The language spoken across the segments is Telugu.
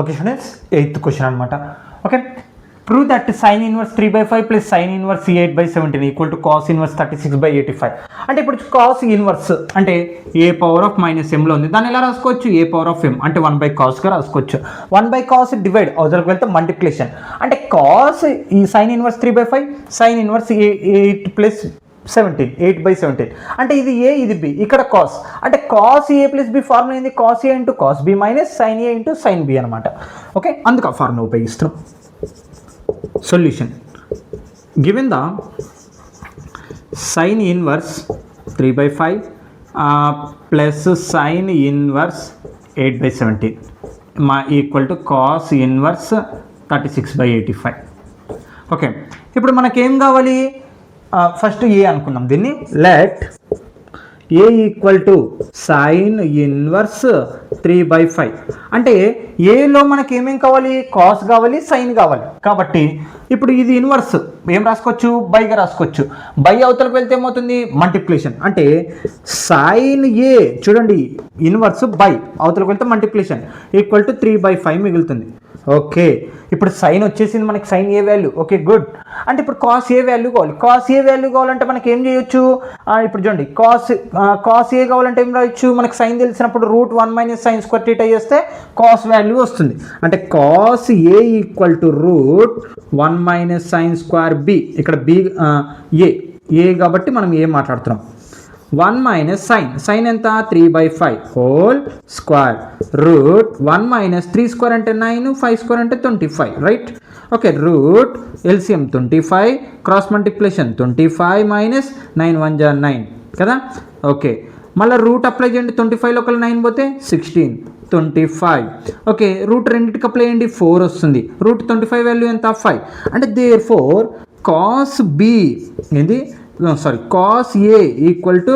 ఓకే స్టూడెంట్స్, 8th క్వశ్చన్ అనమాట. Okay, prove that sine inverse 3/5 plus sine inverse 8/17 equal to cos inverse 36/85. అంటే ఇప్పుడు కాస్ ఇన్వర్స్ అంటే ఏ పవర్ ఆఫ్ -mలో ఉంది. దాన్ని ఎలా రాసుకోవచ్చు? ఏ పవర్ ఆఫ్ m అంటే 1/cosగా రాసుకోవచ్చు. 1/cos డివైడ్ అవతలకు వెళ్తే మల్టిప్లికేషన్. అంటే కాస్ ఈ sine inverse 3/5 sine inverse 8 plus 17 8/17 అంటే ఇది ఏ ఇది బి. ఇక్కడ కాస్ అంటే కాస్ ఏ ప్లస్ బి ఫార్ములా ఏంది? Cos A into cos B minus sine A into sine B అనమాట. ఓకే, అందుకు ఆ ఫార్ములా ఉపయోగిస్తున్నాం. Solution given the sine inverse 3/5 plus sine inverse 8/17 equal to cos inverse 36/85. Okay, ఇప్పుడు మనకేం కావాలి? ఫస్ట్ ఏ అనుకున్నాం. దీన్ని let A equal to sine inverse 3/5 అంటే ఏలో మనకి ఏమేం కావాలి? కాస్ కావాలి, సైన్ కావాలి. కాబట్టి ఇప్పుడు ఇది ఇన్వర్స్ ఏం రాసుకోవచ్చు? బైగా రాసుకోవచ్చు. బై అవతలకు వెళ్తే ఏమవుతుంది? మల్టిప్లికేషన్. అంటే సైన్ ఏ చూడండి ఇన్వర్స్ బై అవతలకు వెళ్తే మల్టిప్లికేషన్ ఈక్వల్ టు 3/5 మిగులుతుంది. ఓకే, ఇప్పుడు సైన్ వచ్చేసింది మనకి, సైన్ ఏ వాల్యూ. Okay good. అంటే ఇప్పుడు కాస్ ఏ వాల్యూ కావాలి. కాస్ ఏ వాల్యూ కావాలంటే మనకి ఏం చేయొచ్చు? ఇప్పుడు చూడండి కాస్ ఏ కావాలంటే ఏం రాయొచ్చు? మనకి సైన్ తెలిసినప్పుడు √1 - sin² θ చేస్తే కాస్ వాల్యూ వస్తుంది. అంటే cos A equal to √1 - sin² b. ఇక్కడ బి ఏ కాబట్టి మనం ఏం మాట్లాడుతున్నాం? 1 - సైన్ ఎంత? 3/5 హోల్ స్క్వేర్ √1 - 3² అంటే 9 5² అంటే 25 right. Okay, root LCM 25 cross multiplication 25 minus 9 1 = 9 కదా. ఓకే, మళ్ళీ రూట్ అప్లై చేయండి. 25లో ఒక 9 పోతే 16 25. ఓకే, రూట్ రెండింటికి అప్లై చేయండి 4 వస్తుంది. √25 వాల్యూ ఎంత? 5. అంటే దేర్ఫోర్ కాస్ బి ఏంది కాస్ ఏ ఈక్వల్ టు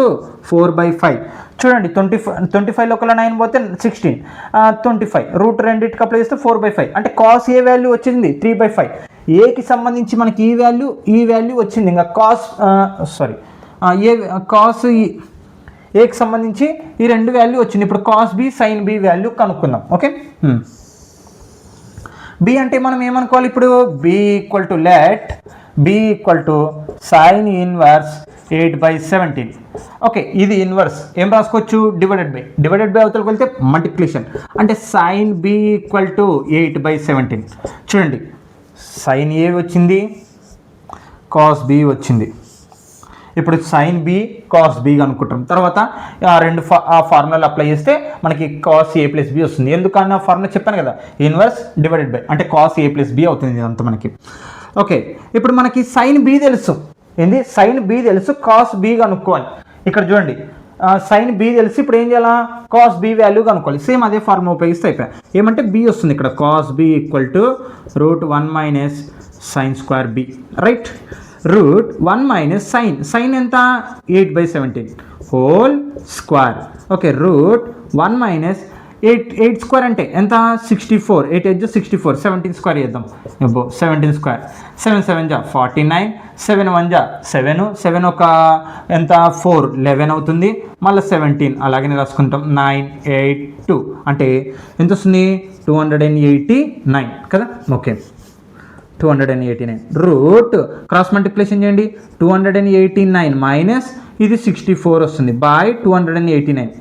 4/5. చూడండి 25లో ఒక 9 పోతే 16 25 రూట్ రెండింటికి అప్లై చేస్తే 4/5 అంటే కాస్ ఏ వాల్యూ వచ్చింది 3/5. ఏకి సంబంధించి మనకి ఈ వాల్యూ వచ్చింది. ఇంకా కాస్ ఏకి సంబంధించి ఈ రెండు వాల్యూ వచ్చింది. ఇప్పుడు cos B sine B value కనుక్కుందాం. ఓకే, బి అంటే మనం ఏమనుకోవాలి? ఇప్పుడు B equal to let B equal to sine inverse 8/17. Okay, ఇది ఇన్వర్స్ ఏం రాసుకోవచ్చు? డివైడెడ్ బై అవతలకు వెళ్తే మల్టిప్లికేషన్. అంటే సైన్ బి ఈక్వల్ టు 8/17. చూడండి సైన్ ఏ వచ్చింది, కాస్ బి వచ్చింది. ఇప్పుడు సైన్ బి కాస్ బి అనుకుంటాం. తర్వాత ఆ ఫార్ములాలు అప్లై చేస్తే మనకి కాస్ ఏ ప్లస్ బి వస్తుంది. ఎందుకన్నా ఫార్ములా చెప్పాను కదా, ఇన్వర్స్ డివైడెడ్ బై అంటే కాస్ ఏ ప్లస్ బి అవుతుంది ఇదంతా మనకి. ఓకే, ఇప్పుడు మనకి సైన్ బి తెలుసు. ఏంది? సైన్ బి తెలుసు, కాస్ బి కనుక్కోవాలి. ఇక్కడ చూడండి సైన్ బి తెలిసి ఇప్పుడు ఏం చేయాలా? కాస్ బి వాల్యూ కనుక్కోవాలి. సేమ్ అదే ఫార్ములా ఉపయోగిస్తే అయిపోయాయి. ఏమంటే బి వస్తుంది ఇక్కడ cos B equal to √1 - sin² b right. √1 - sine ఎంత? 8/17 హోల్ స్క్వేర్. ఓకే, √1 - 8² అంటే ఎంత? 64 8 8 64 17² చేద్దాం. 17² 7 7 49 7 1 7 7 ఒక ఎంత? 4 11 అవుతుంది. మళ్ళీ 17 అలాగనే రాసుకుంటాం. 9 8 2 అంటే ఎంత వస్తుంది? 289 కదా. ఓకే, 289 రూట్ క్రాస్ మల్టిప్లికేషన్ చేయండి. 289 మైనస్ ఇది 64 వస్తుంది బై 289.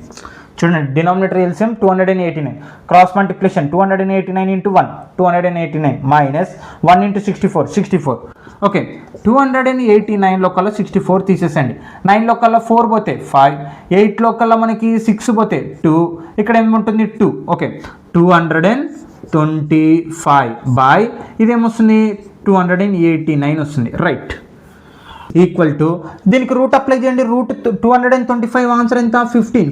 చూడండి denominator LCM 289 cross multiplication 289 × 1 289 minus 1 × 64. Okay, 289లో కల్లా 64 తీసేసండి. 9లో కల్లా 4 పోతే 5 8లో కల్లా మనకి 6 పోతే 2 ఇక్కడ ఏముంటుంది 2. ఓకే, 225 బై ఇదేమొస్తుంది 289 వస్తుంది రైట్. ఈక్వల్ టు దీనికి రూట్ అప్లై చేయండి. √225 ఆన్సర్ ఎంత? 15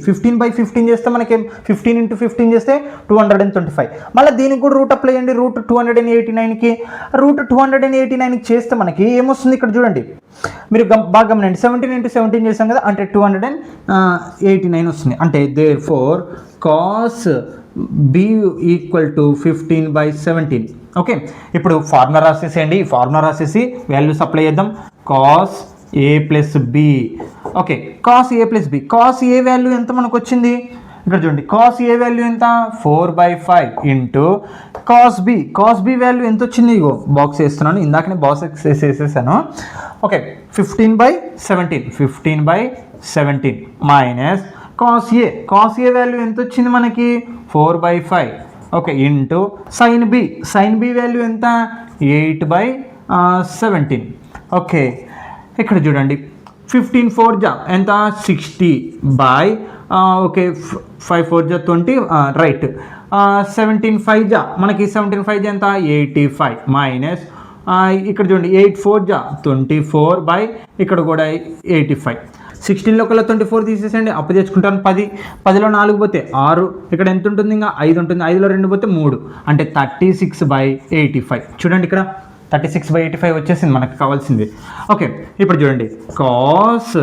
చేస్తే మనకి 15 × 15 చేస్తే 225. మళ్ళీ దీనికి కూడా రూట్ అప్లై చేయండి. √289కి √289కి చేస్తే మనకి ఏమొస్తుంది? ఇక్కడ చూడండి మీరు బాగా గమనండి. 17 × 17 చేసాం కదా, అంటే 289 వస్తుంది. అంటే therefore cos B equal to 15/17. Okay, ఇప్పుడు ఫార్ములా రాసేసేయండి. ఈ ఫార్ములా రాసేసి వాల్యూస్ అప్లై చేద్దాం. Cos A plus b. Okay, cos A plus b. Cos a value ఎంత మనకు వచ్చింది? ఇక్కడ చూడండి కాస్ ఏ వాల్యూ ఎంత 4/5 ఇంటూ కాస్ బి వాల్యూ ఎంత వచ్చింది, ఇగో బాక్స్ వేస్తున్నాను, ఇందాకనే బాక్స్ వేసేసాను. Okay 15/17 minus cos a value ఎంత వచ్చింది మనకి 4/5. Okay into sine B value ఎంత 8/17. ఓకే ఇక్కడ చూడండి 15 4 జా ఎంత 60 బై ఓకే 5 4 జా 20 రైట్ 17 5 జా మనకి 17 5 జా ఎంత 85 మైనస్ ఇక్కడ చూడండి 8 4 జా 24 బై ఇక్కడ కూడా 85. 16లో కల్లా 24 తీసేసండి, అప్పు తెచ్చుకుంటాను 10లో 4 పోతే 6, ఇక్కడ ఎంత ఉంటుంది, ఇంకా 5 ఉంటుంది, 5లో 2 పోతే 3 అంటే 36/85. చూడండి ఇక్కడ 36/85 వచ్చేసింది మనకు కావాల్సింది. ఓకే ఇప్పుడు చూడండి కాస్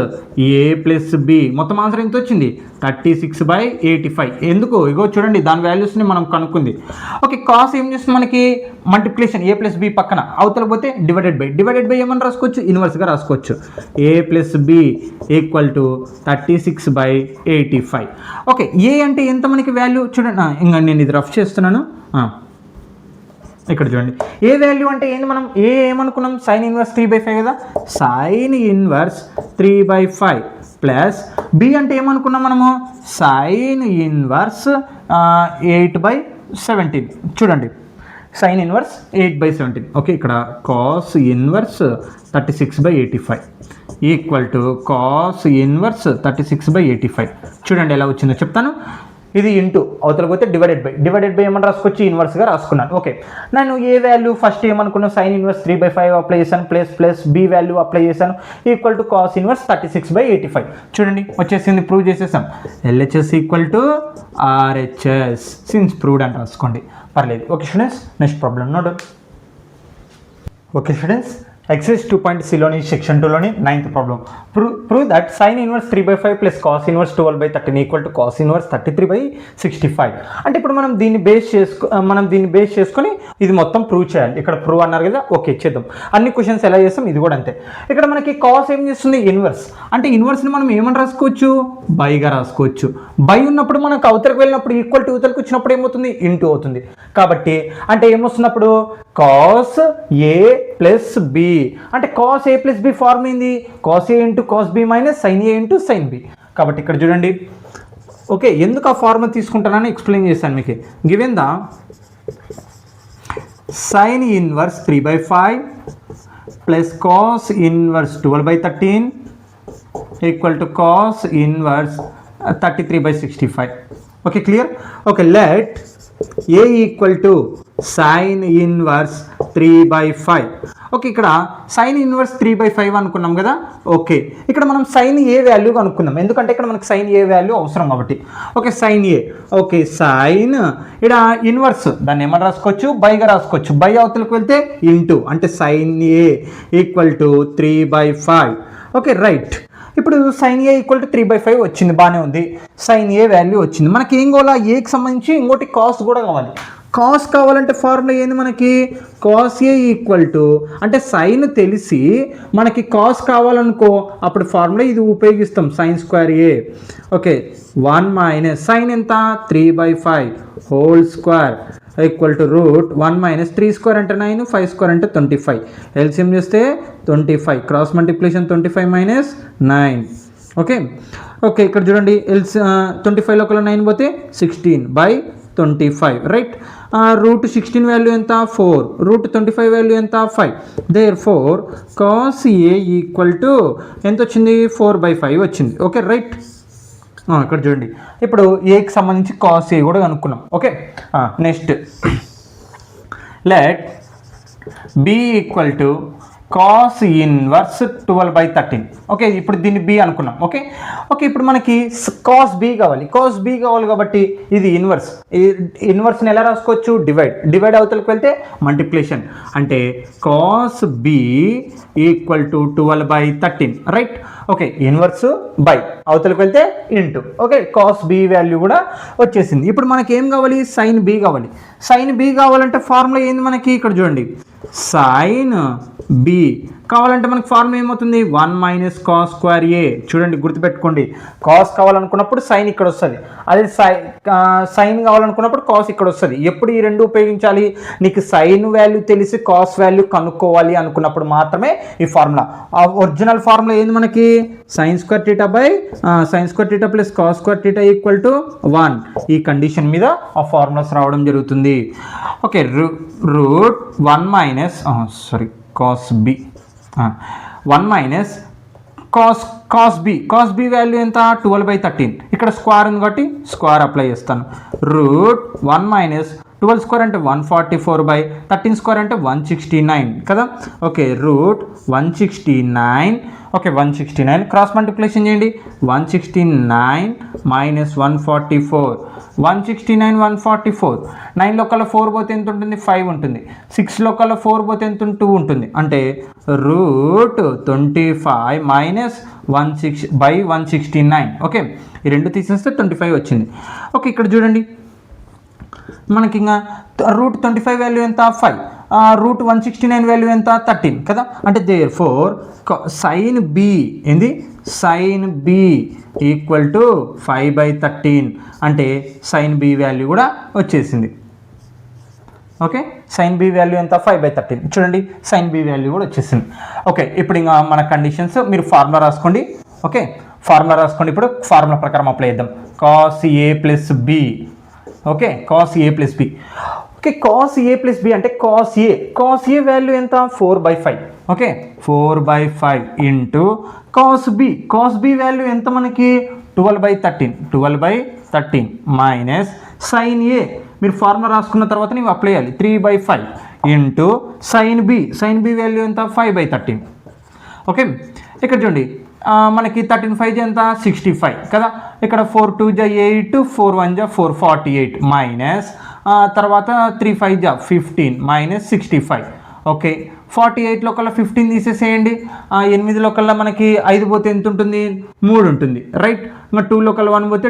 ఏ ప్లస్ బి మొత్తం ఆన్సర్ ఎంత వచ్చింది 36/85. ఎందుకు ఇగో చూడండి దాని వాల్యూస్ని మనం కనుక్కుంది. ఓకే కాస్ ఏం చేస్తుంది మనకి మల్టిప్లికేషన్ ఏ ప్లస్ బి పక్కన అవతల పోతే డివైడెడ్ బై ఏమని రాసుకోవచ్చు, ఇన్వర్స్గా రాసుకోవచ్చు. A plus B equal to 36/85. Okay A అంటే ఎంత మనకి వాల్యూ చూడండి, ఇంకా నేను ఇది రఫ్ చేస్తున్నాను. ఇక్కడ చూడండి ఏ వాల్యూ అంటే ఏంది, మనం ఏమనుకున్నాం సైన్ ఇన్వర్స్ 3/5 కదా, సైన్ ఇన్వర్స్ 3/5 ప్లస్ బి అంటే ఏమనుకున్నాం మనము సైన్ ఇన్వర్స్ 8/17. చూడండి సైన్ ఇన్వర్స్ 8/17. ఓకే ఇక్కడ cos inverse 36/85 equal to cos inverse 36/85. చూడండి ఎలా వచ్చిందో చెప్తాను. ఇది ఇంటూ అవతల పోతే డివైడెడ్ బై ఏమని రాసుకోవచ్చు, ఇన్వర్స్గా రాసుకున్నాను. ఓకే నేను ఏ వాల్యూ ఫస్ట్ ఏమనుకున్నాను సైన్ ఇన్వర్స్ 3/5 అప్లై చేశాను, ప్లస్ బి వాల్యూ అప్లై చేశాను ఈక్వల్ టు కాస్ ఇన్వర్స్ 36/85. చూడండి వచ్చేసింది, ప్రూవ్ చేసేసాం. LHS equal to RHS since proved అని రాసుకోండి, పర్లేదు. Okay students next problem note. Okay students exercise 2.Cలోని సెక్షన్ 2లోని 9th problem. Prove that sine inverse 3/5 plus cos inverse 12/13 equal to cos inverse 33/65. అంటే ఇప్పుడు మనం దీన్ని బేస్ చేసుకొని ఇది మొత్తం ప్రూవ్ చేయాలి. ఇక్కడ ప్రూవ్ అన్నారు కదా, ఓకే చేద్దాం. అన్ని క్వశ్చన్స్ ఎలా చేస్తాం ఇది కూడా అంతే. ఇక్కడ మనకి కాస్ ఏం చేస్తుంది ఇన్వర్స్, అంటే ఇన్వర్స్ని మనం ఏమని రాసుకోవచ్చు బైగా రాసుకోవచ్చు. బై ఉన్నప్పుడు మనకు అవతలకు వెళ్ళినప్పుడు ఈక్వల్ టు అవతలకు వచ్చినప్పుడు ఏమవుతుంది ఇంటూ అవుతుంది. కాబట్టి అంటే ఏమొస్తున్నప్పుడు కాస్ ఏ ప్లస్ బి, అంటే కాస్ ఏ ప్లస్ బి ఫార్మ్ ఏంది cos A into cos B minus sine A into sine B. కాబట్టి ఇక్కడ చూడండి ఓకే ఎందుకు ఆ ఫార్ములా తీసుకుంటానని ఎక్స్ప్లెయిన్ చేశాను మీకు. Given the sine inverse 3/5 plus cos inverse 12/13 equal to cos inverse 33/65. Okay clear. Okay let A equal to sine inverse 3/5. Okay ఇక్కడ సైన్ ఇన్వర్స్ 3/5 అనుకున్నాం కదా. ఓకే ఇక్కడ మనం సైన్ ఏ వాల్యూ కనుక్కుందాం, ఎందుకంటే ఇక్కడ మనకు సైన్ ఏ వాల్యూ అవసరం కాబట్టి. ఓకే సైన్ ఏ, ఓకే సైన్ ఇక్కడ ఇన్వర్స్ దాన్ని ఏమని రాసుకోవచ్చు బైగా రాసుకోవచ్చు. బై అవతలకు వెళ్తే ఇంటూ అంటే sine a equal to 3/5. Okay right. ఇప్పుడు సైన్ ఏ ఈక్వల్ టు 3/5 వచ్చింది, బాగానే ఉంది. సైన్ ఏ వాల్యూ వచ్చింది. మనకి ఏం కావాలా ఏకి సంబంధించి ఇంకోటి కాస్ కూడా కావాలి. కాస్ కావాలంటే ఫార్ములా ఏంది మనకి కాస్ ఏ ఈక్వల్ టు అంటే సైన్ తెలిసి మనకి కాస్ కావాలనుకో అప్పుడు ఫార్ములా ఇది ఉపయోగిస్తాం సైన్ స్క్వేర్ ఏ. ఓకే 1 మైనస్ సైన్ ఎంత 3/5 whole square equal to route 1 minus 3 square అంటే 9 5 స్క్వేర్ అంటే 25. ఎల్సిఎం చేస్తే 25 cross multiplication 25 minus 9. Okay okay ఇక్కడ చూడండి 25లో కల్లా 9 పోతే 16/25 రైట్. రూట్ 16 వాల్యూ ఎంత 4, రూట్ 25 వాల్యూ ఎంత 5. Therefore cos A equal to ఎంత వచ్చింది 4/5 వచ్చింది. Okay right. ఇక్కడ చూడండి ఇప్పుడు ఏకి సంబంధించి కాస్ ఏ కూడా కనుక్కున్నాం. Okay next let B equal to cos inverse 12/13. Okay ఇప్పుడు దీన్ని బి అనుకున్నాం. ఓకే ఓకే ఇప్పుడు మనకి కాస్ బి కావాలి. కాస్ బి కావాలి కాబట్టి ఇది ఇన్వర్స్. ఇన్వర్స్ని ఎలా రాసుకోవచ్చు డివైడ్ అవతలకు వెళ్తే మల్టిప్లికేషన్ అంటే cos B equal to 12/13 right. Okay inverse by అవతలకు వెళ్తే into. Okay cos B value కూడా వచ్చేసింది. ఇప్పుడు మనకి ఏం కావాలి సైన్ బి కావాలి. సైన్ బి కావాలంటే ఫార్ములా ఏంది మనకి ఇక్కడ చూడండి సైన్ బి కావాలంటే మనకు ఫార్ములా ఏమవుతుంది 1 మైనస్ కాస్ స్క్వేర్ ఏ. చూడండి గుర్తుపెట్టుకోండి, కాస్ కావాలనుకున్నప్పుడు సైన్ ఇక్కడ వస్తుంది, అదే సైన్ కావాలనుకున్నప్పుడు కాస్ ఇక్కడ వస్తుంది. ఎప్పుడు ఈ రెండు ఉపయోగించాలి? నీకు సైన్ వాల్యూ తెలిసి కాస్ వాల్యూ కనుక్కోవాలి అనుకున్నప్పుడు మాత్రమే ఈ ఫార్ములా. ఒరిజినల్ ఫార్ములా ఏంది మనకి? Sine square theta by sine square theta plus cos square theta equal to 1. ఈ కండిషన్ మీద ఆ ఫార్ములాస్ రావడం జరుగుతుంది. Okay, root 1 minus cos b 1 minus cos B value ఎంత? 12/13. ఇక్కడ స్క్వేర్ ఉంది కాబట్టి స్క్వేర్ అప్లై చేస్తాను. రూట్ 1 మైనస్ 12 స్క్వేర్ అంటే 144/13 స్క్వేర్ అంటే 169 కదా. Okay, root 169. Okay, 169 cross multiplication చేయండి. 169 మైనస్ 144, 169 144. 9 లోకల్లా 4 పోతే ఎంత ఉంటుంది? 5 ఉంటుంది. 6 లోకల్లా 4 పోతే ఎంత? 2 ఉంటుంది. అంటే రూట్ 25 మైనస్ 169. ఓకే, ఈ రెండు తీసేస్తే 25 వచ్చింది. ఓకే, ఇక్కడ చూడండి మనకి ఇంకా రూట్ 25 వాల్యూ ఎంత? 5. రూట్ 169 వాల్యూ ఎంత? 13 కదా. అంటే దేర్ఫోర్ సైన్ బి ఏంది? Sine b equal to 5/13. అంటే సైన్ బి వాల్యూ కూడా వచ్చేసింది. ఓకే, సైన్ బి వాల్యూ ఎంత? 5/13. చూడండి సైన్ బి వాల్యూ కూడా వచ్చేసింది. ఓకే, ఇప్పుడు ఇంకా మన కండిషన్స్ మీరు ఫార్ములా రాసుకోండి. ఓకే, ఫార్ములా రాసుకోండి. ఇప్పుడు ఫార్ములా ప్రకారం అప్లై చేద్దాం. కాస్ ఏ ప్లస్ బి. ఓకే, కాస్ ఏ ప్లస్ బి. ఓకే, కాస్ ఏ ప్లస్ బి అంటే కాస్ ఏ వాల్యూ ఎంత? 4/5. Okay, 4/5 into cos B value ఎంత మనకి? 12/13 మైనస్ సైన్ ఏ. మీరు ఫార్ములా రాసుకున్న తర్వాత ನೀವು అప్లై చేయాలి. 3/5 ఇంటూ సైన్ బి వాల్యూ ఎంత? 5/13. ఓకే, ఇక్కడ చూడండి మనకి 13/5 ఎంత? 65 కదా. ఇక్కడ 4 2 జా 8, 4 1 జా 4, 48 మైనస్ తర్వాత 3 5 జా 15 మైనస్ 65. ఓకే, 48లో కల్లా 15 తీసేసేయండి. 8లో కల్లా మనకి 5 పోతే ఎంత ఉంటుంది? 3 ఉంటుంది రైట్. ఇంకా 2లో కల్లా 1 పోతే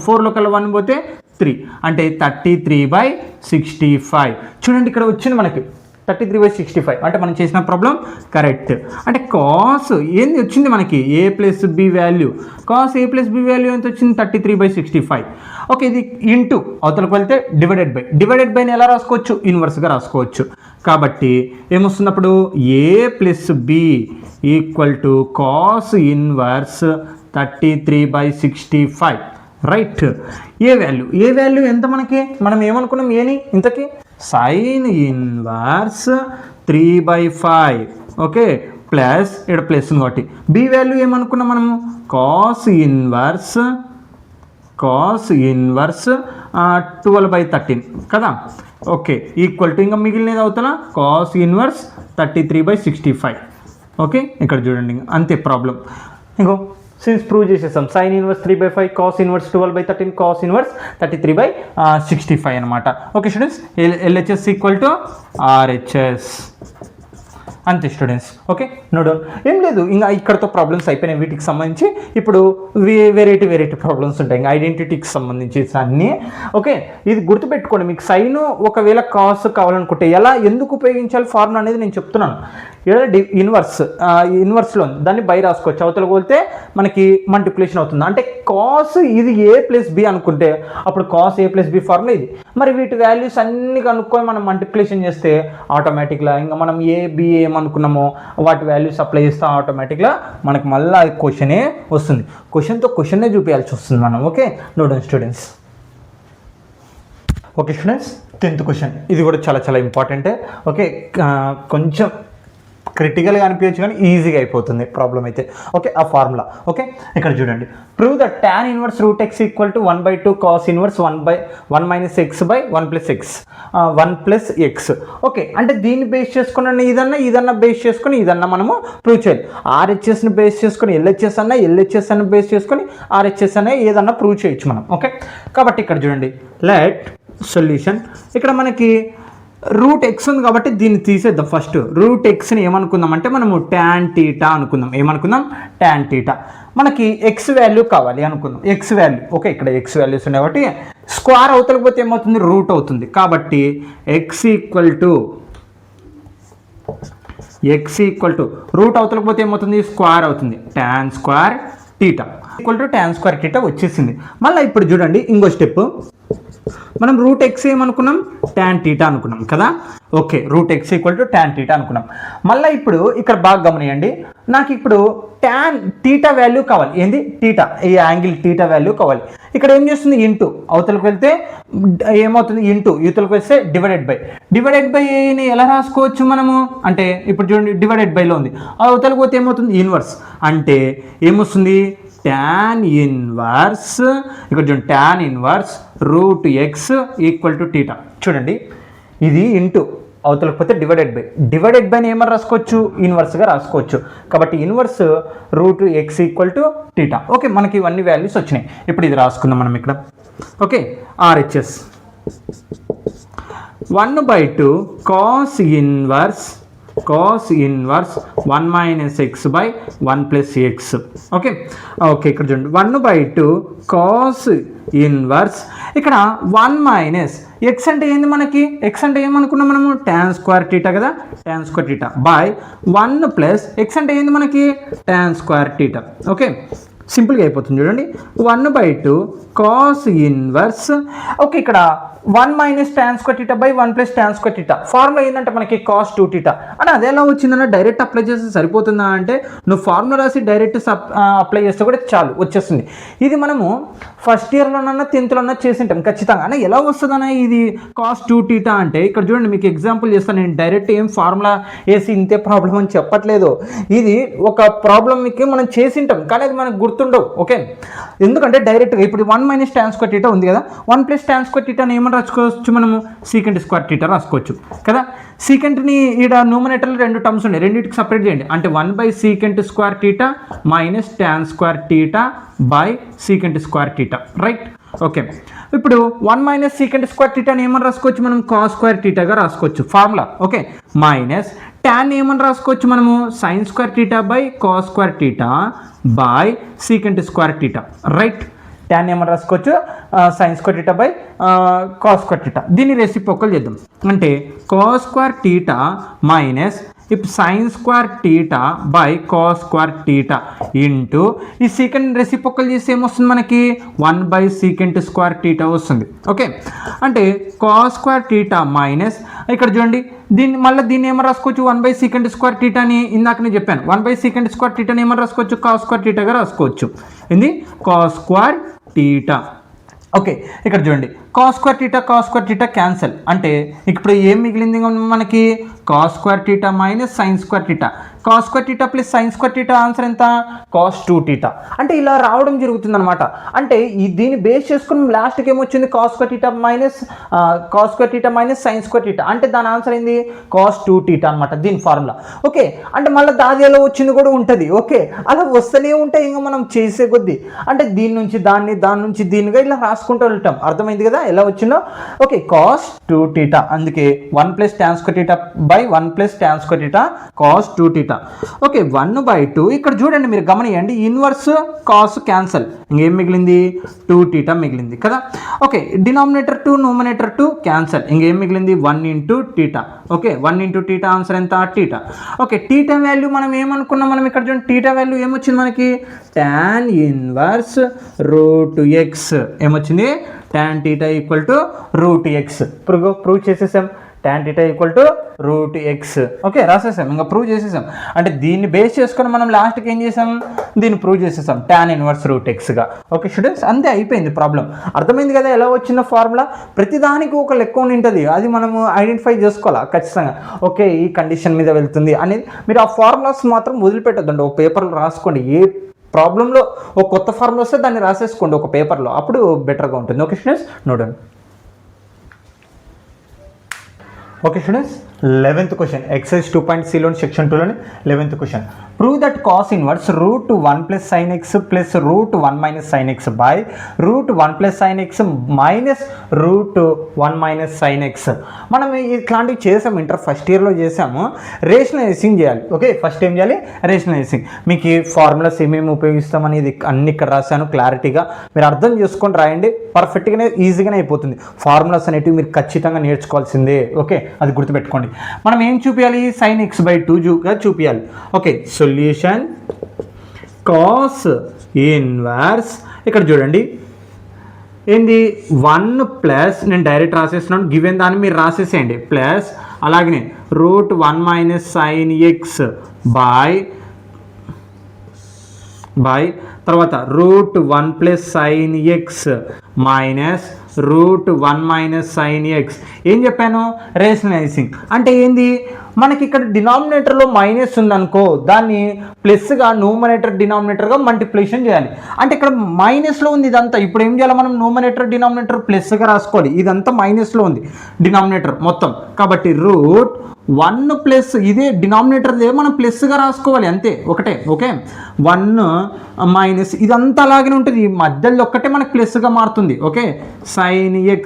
4లో కల్లా 1 పోతే 3 అంటే 33/65. చూడండి ఇక్కడ వచ్చింది మనకి 33/65. అంటే మనం చేసిన ప్రాబ్లం కరెక్ట్. అంటే కాస్ ఏంది వచ్చింది మనకి? A plus B value. Cos A plus B value ఎంత వచ్చింది? 33/65. ఓకే, ఇది ఇంటూ అవతలకు వెళ్తే డివైడెడ్ బైని ఎలా రాసుకోవచ్చు? ఇన్వర్స్గా రాసుకోవచ్చు. కాబట్టి ఏమొస్తున్నప్పుడు A plus B equal to cos inverse 33/65 right. A value ఎంత మనకి? మనం ఏమనుకున్నాం ఏని ఇంతకీ? Sine inverse 3/5. ఓకే, ప్లస్ ఇక్కడ ప్లస్ ఉంది కాబట్టి బి వాల్యూ ఏమనుకున్నాం మనము? కాస్ ఇన్వర్స్ 12/13 కదా. ఓకే, ఈక్వల్ టు ఇంకా మిగిలినది అవుతున్నా కాస్ ఇన్వర్స్ 33/65. ఓకే, ఇక్కడ చూడండి అంతే ప్రాబ్లం. ఇంకో సిన్స్ ప్రూవ్ చేసేసాం. Sine inverse 3/5, cos inverse 12/13, cos inverse 33/65 అనమాట. Okay students, LHS equal to RHS అంతే స్టూడెంట్స్. ఓకే, నో డౌట్, ఏం లేదు. ఇంకా ఇక్కడతో ప్రాబ్లమ్స్ అయిపోయినాయి వీటికి సంబంధించి. ఇప్పుడు వెరైటీ ప్రాబ్లమ్స్ ఉంటాయి ఇంకా ఐడెంటిటీకి సంబంధించి అన్నీ. ఓకే, ఇది గుర్తుపెట్టుకోండి. మీకు సైన్ ఒకవేళ కాస్ కావాలనుకుంటే ఎందుకు ఉపయోగించాలి ఫార్ములా అనేది నేను చెప్తున్నాను. ఇన్వర్స్లో దాన్ని బై రాసుకోవచ్చు. అవతల పోతే మనకి మల్టిప్లికేషన్ అవుతుంది. అంటే కాస్ ఇది ఏ ప్లస్ బి అనుకుంటే అప్పుడు కాస్ ఏ ప్లస్ బి ఫార్ములా ఇది. మరి వీటి వాల్యూస్ అన్ని కనుక్కొని మనం మల్టిప్లికేషన్ చేస్తే ఆటోమేటిక్గా ఇంకా మనం ఏ బి ఏమనుకున్నామో వాటి వాల్యూస్ అప్లై చేస్తే ఆటోమేటిక్గా మనకి మళ్ళీ క్వశ్చనే వస్తుంది. క్వశ్చన్నే చూపించాల్సి వస్తుంది మనం. Okay, note students. Okay students, 10th question. ఇది కూడా చాలా ఇంపార్టెంటే. ఓకే, కొంచెం క్రిటికల్గా అనిపించచ్చు కానీ ఈజీగా అయిపోతుంది ప్రాబ్లం అయితే. ఓకే, ఆ ఫార్ములా. ఓకే, ఇక్కడ చూడండి. Prove the tan inverse root x equal to 1/2 cos inverse 1 minus x by 1 plus x. Okay, అంటే దీన్ని బేస్ చేసుకుని ఇదన్నా బేస్ చేసుకొని ఇదన్నా మనము ప్రూవ్ చేయాలి. RHSని బేస్ చేసుకొని LHS అన్న బేస్ చేసుకొని RHS అనే ఏదన్నా ప్రూవ్ చేయొచ్చు మనం. ఓకే, కాబట్టి ఇక్కడ చూడండి. Let solution. ఇక్కడ మనకి రూట్ ఎక్స్ ఉంది కాబట్టి దీన్ని తీసేద్దాం. ఫస్ట్ రూట్ ఎక్స్ని ఏమనుకుందాం అంటే మనము tan θ అనుకుందాం. ఏమనుకుందాం? tan θ. మనకి ఎక్స్ వాల్యూ కావాలి అనుకుందాం. X value. ఓకే, ఇక్కడ ఎక్స్ వాల్యూస్ ఉన్నాయి కాబట్టి స్క్వేర్ అవుతలేకపోతే ఏమవుతుంది? రూట్ అవుతుంది. కాబట్టి X equal to X equal to root అవతలకు పోతే ఏమవుతుంది స్క్వేర్ అవుతుంది tan square theta equal to tan square theta వచ్చేసింది. మళ్ళీ ఇప్పుడు చూడండి ఇంకో స్టెప్, మనం రూట్ ఎక్స్ ఏమనుకున్నాం tan టీటా అనుకున్నాం కదా. Okay, root X equal to tan theta అనుకున్నాం. మళ్ళీ ఇప్పుడు ఇక్కడ బాగా గమనియండి, నాకు ఇప్పుడు tan టీటా వాల్యూ కావాలి. ఏంది టీటా, ఈ యాంగిల్ టీటా వాల్యూ కావాలి. ఇక్కడ ఏం చేస్తుంది ఇంటూ, అవతలకు వెళ్తే ఏమవుతుంది ఇంటూ, యువతలకు వెళ్తే డివైడెడ్ బైని ఎలా రాసుకోవచ్చు మనము అంటే ఇప్పుడు చూడండి డివైడెడ్ బైలో ఉంది, అవతలకు పోతే ఏమవుతుంది ఇన్వర్స్, అంటే ఏమొస్తుంది tan ఇన్వర్స్, ఇక్కడ చూడండి tan inverse root X equal to theta. చూడండి ఇది ఇంటూ అవతలకు పోతే డివైడెడ్ బైని ఏమని రాసుకోవచ్చు ఇన్వర్స్గా రాసుకోవచ్చు. కాబట్టి inverse root X equal to theta. Okay, మనకి ఇవన్నీ వాల్యూస్ వచ్చినాయి. ఇప్పుడు ఇది రాసుకుందాం మనం ఇక్కడ. Okay, RHS 1/2 cos inverse 1 minus x by 1 plus X. Okay, ఇక్కడ చూడండి 1/2 కాస్ ఇన్వర్స్, ఇక్కడ 1 మైనస్ ఎక్స్ అంటే ఏంది మనకి, ఎక్స్ అంటే ఏమనుకున్నాం మనము tan స్క్వేర్ టీటా కదా, tan square theta by 1 plus X అంటే ఏంది మనకి tan స్క్వేర్ టీటా. ఓకే, సింపుల్గా అయిపోతుంది చూడండి 1/2 కాస్ ఇన్వర్స్. ఓకే, ఇక్కడ 1 minus tan square theta by 1 plus tan square theta. Formula ఏంటంటే మనకి cos 2 టీటా అని అదే ఎలా వచ్చిందన్న డైరెక్ట్ అప్లై చేస్తే సరిపోతుందా అంటే నువ్వు ఫార్ములా రాసి డైరెక్ట్ అప్లై చేస్తే కూడా చాలు వచ్చేస్తుంది. ఇది మనము ఫస్ట్ ఇయర్లోనన్నా 10th చేసింటాం ఖచ్చితంగా. అని ఎలా వస్తుందన్న ఇది cos 2 టీటా అంటే ఇక్కడ చూడండి మీకు ఎగ్జాంపుల్ చేస్తాను నేను, డైరెక్ట్ ఏం ఫార్ములా వేసి ఇంతే ప్రాబ్లం అని చెప్పట్లేదు. ఇది ఒక ప్రాబ్లమ్కి మనం చేసింటాం కానీ అది మనకు గుర్తుండవు. ఓకే, ఎందుకంటే డైరెక్ట్గా ఇప్పుడు 1 మైనస్ tan స్క్వేర్ టీటా ఉంది కదా, 1 ప్లస్ tan స్క్వేర్ టీటాని ఏమని రాసుకోవచ్చు మనము సీకెంట్ స్క్వేర్ టీటా రాసుకోవచ్చు కదా. సీకెంట్ని ఈడ న్యూమరేటర్లో 2 టర్మ్స్ ఉన్నాయి, రెండింటికి సపరేట్ చేయండి. అంటే 1 secant square theta minus tan square theta by secant square theta, right. Okay, ఇప్పుడు 1 మైనస్ సీకెంట్ స్క్వేర్ టీటాని ఏమని రాసుకోవచ్చు మనం కాస్ స్క్వేర్ టీటాగా రాసుకోవచ్చు ఫార్ములా. ఓకే, మైనస్ tan ఏమని రాసుకోవచ్చు మనము sign square theta by cos square theta by secant square theta, right. tan ఏమని రాసుకోవచ్చు sign square theta by cos square theta. దీన్ని రెసిప్రోకల్ చేద్దాం, అంటే కాస్ స్క్వేర్ టీటా మైనస్ ఇప్పుడు sign square theta by cos square theta into ఈ సీకెంట్ రెసిప్రోకల్ చేస్తే ఏమొస్తుంది మనకి 1 సీకెంట్ స్క్వేర్ టీటా వస్తుంది. ఓకే, అంటే కాస్ స్క్వేర్ టీటా మైనస్ ఇక్కడ చూడండి దీన్ని ఏమని రాసుకోవచ్చు 1 సీకెంట్ స్క్వేర్ టీటాని ఇందాక నేను చెప్పాను 1 సీకెంట్ స్క్వేర్ టీటాని ఏమని రాసుకోవచ్చు కాస్ స్క్వేర్ టీటాగా రాసుకోవచ్చు. ఇది కాస్ స్క్వేర్ టీటా. ఓకే, ఇక్కడ చూడండి కాస్ స్క్వేర్ టీటా క్యాన్సల్, అంటే ఇప్పుడు ఏం మిగిలింది మనకి cos square theta minus sign square theta. Cos square theta plus sign square theta answer ఎంత cos 2 టీటా. అంటే ఇలా రావడం జరుగుతుంది అనమాట. అంటే దీన్ని బేస్ చేసుకుని లాస్ట్కి ఏమొచ్చింది cos square theta minus sign square theta, అంటే దాని ఆన్సర్ ఏంది cos 2 టీటా అనమాట దీని ఫార్ములా. ఓకే, అంటే మళ్ళీ దాది ఎలా వచ్చింది కూడా ఉంటుంది. ఓకే, అలా వస్తూనే ఉంటాయి ఇంకా మనం చేసే కొద్దీ, అంటే దీని నుంచి దాన్ని దాని నుంచి దీనిగా ఇలా రాసుకుంటూ వెళ్తాం. అర్థమైంది కదా ఎలా వచ్చిందో. ఓకే, cos 2 టీటా, అందుకే 1 tan square theta by 1 tan square theta cos 2 theta. Okay, 1/2 ఇక్కడ చూడండి మీరు గమనియండి ఇన్వర్స్ కాస్ క్యాన్సల్, ఇంకేం మిగిలింది 2 టీటా మిగిలింది కదా. ఓకే, డినామినేటర్ 2 న్యూమరేటర్ 2 క్యాన్సల్, ఇంకేం మిగిలింది 1 into theta. Okay, 1 into theta answer ఎంత టీటా. ఓకే, టీటా వాల్యూ మనం ఏమనుకున్నాం, మనం ఇక్కడ చూడండి టీటా వాల్యూ ఏమొచ్చింది మనకి tan ఇన్వర్స్ రూట్ ఎక్స్ ఏమొచ్చింది tan theta equal to root X. Prove చేసేసాం tan theta equal to root X. Okay, రాసేసాం ఇంకా ప్రూవ్ చేసేసాం. అంటే దీన్ని బేస్ చేసుకొని మనం లాస్ట్కి ఏం చేసాం దీన్ని ప్రూవ్ చేసేసాం tan ఇన్వర్స్ రూట్ ఎక్స్గా. ఓకే స్టూడెంట్స్, అంతే అయిపోయింది ప్రాబ్లం. అర్థమైంది కదా ఎలా వచ్చిన ఫార్ములా. ప్రతిదానికి ఒక లెక్క ఉంటుంది, అది మనము ఐడెంటిఫై చేసుకోవాలా ఖచ్చితంగా. ఓకే, ఈ కండిషన్ మీద వెళ్తుంది అనేది మీరు ఆ ఫార్ములాస్ మాత్రం వదిలిపెట్టద్దండి, ఒక పేపర్లో రాసుకోండి. ఏ ప్రాబ్లంలో ఒక కొత్త ఫార్ములా వస్తే దాన్ని రాసేసుకోండి ఒక పేపర్లో, అప్పుడు బెటర్గా ఉంటుంది. ఓకే స్టూడెంట్స్, నోడండి. Okay students, 11th question exercise 2.cలోని సెక్షన్ 2లోని 11th question. Prove that cos inverse root 1 plus sine X plus root 1 minus sine X by root 1 plus sine X minus root 1 minus sine X. మనం ఇట్లాంటివి చేసాము, ఇంటర్ ఫస్ట్ ఇయర్లో చేసాము. రేషనలైజింగ్ చేయాలి. ఓకే, ఫస్ట్ ఏం చేయాలి రేషనలైజింగ్. మీకు ఈ ఫార్ములాస్ ఏమేమి ఉపయోగిస్తాం అనేది అన్ని ఇక్కడ రాశాను క్లారిటీగా, మీరు అర్థం చేసుకొని రాయండి. పర్ఫెక్ట్గానే ఈజీగానే అయిపోతుంది. ఫార్ములాస్ అనేటివి మీరు ఖచ్చితంగా నేర్చుకోవాల్సిందే. ఓకే, అది గుర్తుపెట్టుకోండి. మనం ఏం చూపించాలి, sin x/2గా చూపించాలి. ఓకే, సొల్యూషన్ cos ఇన్వర్స్ ఇక్కడ చూడండి ఏంది 1 ప్లస్, నేను డైరెక్ట్ రాసేస్తున్నాను, గివెన్ దాన్ని మీరు రాసేసేయండి ప్లస్, అలాగనే √1 - sin x బై తర్వాత √1 + sin x minus √1 - sin x. ఏం చెప్పాను, రేషనలైజింగ్ అంటే ఏంది, మనకి ఇక్కడ డినామినేటర్లో మైనస్ ఉందనుకో దాన్ని ప్లస్గా న్యూమరేటర్ డినామినేటర్గా మల్టిప్లికేషన్ చేయాలి. అంటే ఇక్కడ మైనస్లో ఉంది ఇదంతా, ఇప్పుడు ఏం చేయాలి మనం, న్యూమరేటర్ డినామినేటర్ ప్లస్గా రాసుకోవాలి. ఇదంతా మైనస్లో ఉంది డినామినేటర్ మొత్తం, కాబట్టి √1 ప్లస్ ఇదే డినామినేటర్ మనం ప్లస్గా రాసుకోవాలి అంతే, ఒకటే. ఓకే, 1 మైనస్ ఇదంతా అలాగే ఉంటుంది, ఈ మధ్యలో ఒక్కటే మనకు ప్లస్గా మారుతుంది. ఓకే, sin x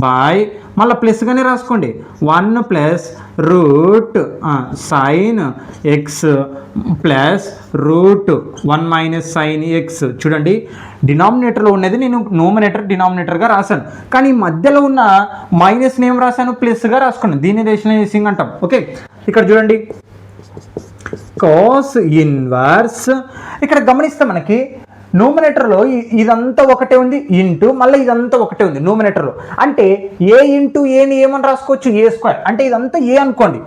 బై మళ్ళీ ప్లస్గానే రాసుకోండి 1 plus sin x plus √1 - sin x. చూడండి డినామినేటర్లో ఉన్నది నేను న్యూమరేటర్ డినామినేటర్గా రాశాను, కానీ మధ్యలో ఉన్న మైనస్ని ఏం రాశాను, ప్లస్గా రాసుకున్నాను. దీన్ని రేషనలైజింగ్ అంటాం. ఓకే, ఇక్కడ చూడండి cos ఇన్వర్స్, ఇక్కడ గమనిస్తే మనకి న్యూమరేటర్లో ఇదంతా ఒకటే ఉంది ఇంటూ మళ్ళీ ఇదంతా ఒకటే ఉంది న్యూమరేటర్లో, అంటే ఏ ఇంటూ ఏని ఏమని రాసుకోవచ్చు, a² అంటే ఇదంతా ఏ అనుకోండి,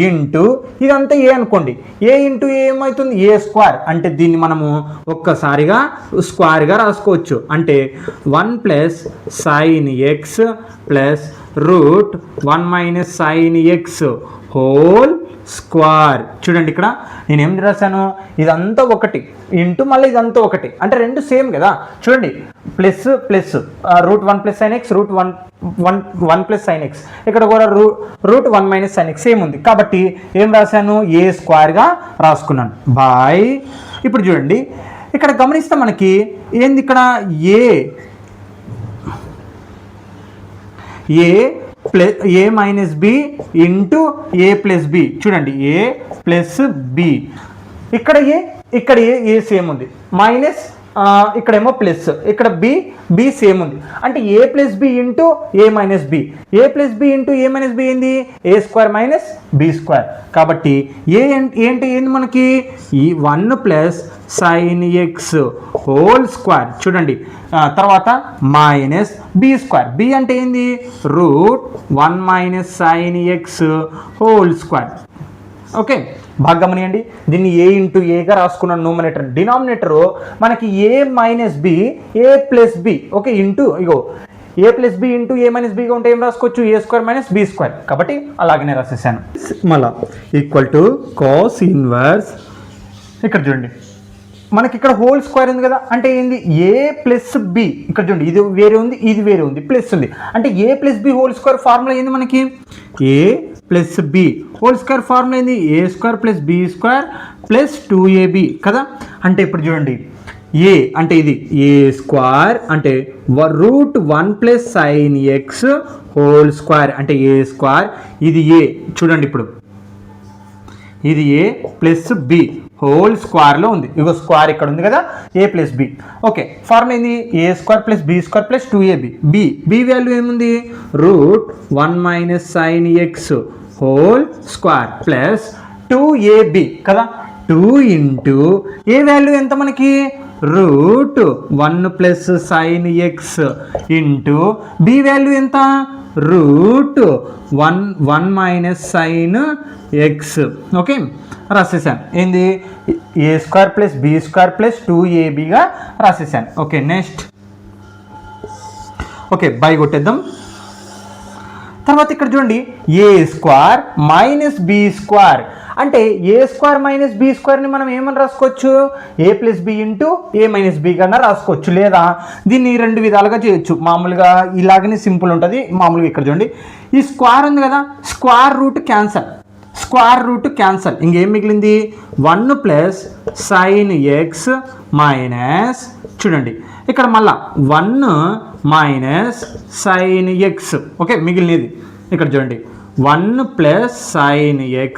ఇంటూ ఇదంతా ఏ అనుకోండి, ఏ ఇంటూ ఏమవుతుంది, a² అంటే దీన్ని మనము ఒక్కసారిగా స్క్వేర్గా రాసుకోవచ్చు. అంటే 1 plus sin x plus √1 - sin x whole square. చూడండి ఇక్కడ నేను ఏం రాశాను, ఇదంతా ఒకటి ఇంటూ మళ్ళీ ఇదంతా ఒకటి, అంటే రెండు సేమ్ కదా. చూడండి plus plus √1 + sin x √1 + sin x, ఇక్కడ కూడా √1 - sin x సేమ్ ఉంది, కాబట్టి ఏం రాశాను, a² రాసుకున్నాను బై. ఇప్పుడు చూడండి ఇక్కడ గమనిస్తే మనకి ఏంది, ఇక్కడ a minus b into a plus b. చూడండి a ప్లస్ b, ఇక్కడ ఏ సేమ్ ఉంది, మైనస్ ఇక్కడేమో ప్లస్, ఇక్కడ బి సేమ్ ఉంది, అంటే a plus b into a minus b, a plus b into a minus b ఏంది, a² - b². కాబట్టి ఏంటి మనకి ఈ 1 plus sin x whole square. చూడండి తర్వాత మైనస్ b², b అంటే ఏంది, √1 - sin x whole square. Okay, బాగా గమనియండి, దీన్ని ఏ ఇంటూ ఏగా రాసుకున్న న్యూమరేటర్, డినామినేటర్ మనకి a minus b a plus b. Okay, into ఇగో a plus b into a minus బీగా ఉంటే ఏం రాసుకోవచ్చు, a² - b². కాబట్టి అలాగనే రాసేసాను. మళ్ళా ఈక్వల్ టు cos ఇన్వర్స్, ఇక్కడ చూడండి మనకి ఇక్కడ హోల్ స్క్వేర్ ఉంది కదా, అంటే ఏంది a ప్లస్ b. ఇక్కడ చూడండి ఇది వేరే ఉంది, ఇది వేరే ఉంది, ప్లస్ ఉంది, అంటే a plus b whole square formula ఏంది మనకి, a plus b whole square formula ఏంది, a² + b² + 2ab కదా. అంటే ఇప్పుడు చూడండి a అంటే ఇది a² అంటే √1 + sin x హోల్ స్క్వేర్ అంటే a², ఇది a. చూడండి ఇప్పుడు ఇది a ప్లస్ b హోల్ స్క్వేర్లో ఉంది, ఇగో స్క్వేర్ ఇక్కడ ఉంది కదా, a plus b. Okay, formula ఏంది, a² + b² + 2ab. b value ఏముంది, √1 - sin x whole square plus 2ab కదా. 2 ఇంటూ ఏ వాల్యూ ఎంత మనకి, √1 + sin x into b value ఎంత, √1 - sin x. ఓకే, రాసేసాను ఏంది, a² + b² + 2abగా రాసేసాను. ఓకే, నెక్స్ట్ ఓకే బై కొట్టేద్దాం. తర్వాత ఇక్కడ చూడండి a² - b² అంటే a² - b²ని మనం ఏమని రాసుకోవచ్చు, a + b into a minus b కన్నా రాసుకోవచ్చు, లేదా దీన్ని రెండు విధాలుగా చేయొచ్చు. మామూలుగా ఇలాగనే సింపుల్ ఉంటుంది. మామూలుగా ఇక్కడ చూడండి ఈ స్క్వేర్ ఉంది కదా, స్క్వేర్ రూట్ క్యాన్సల్, ఇంకేం మిగిలింది, 1 ప్లస్ sin x మైనస్, చూడండి ఇక్కడ మళ్ళా 1 మైనస్ sin x. ఓకే, మిగిలినది ఇక్కడ చూడండి 1 ప్లస్ sin x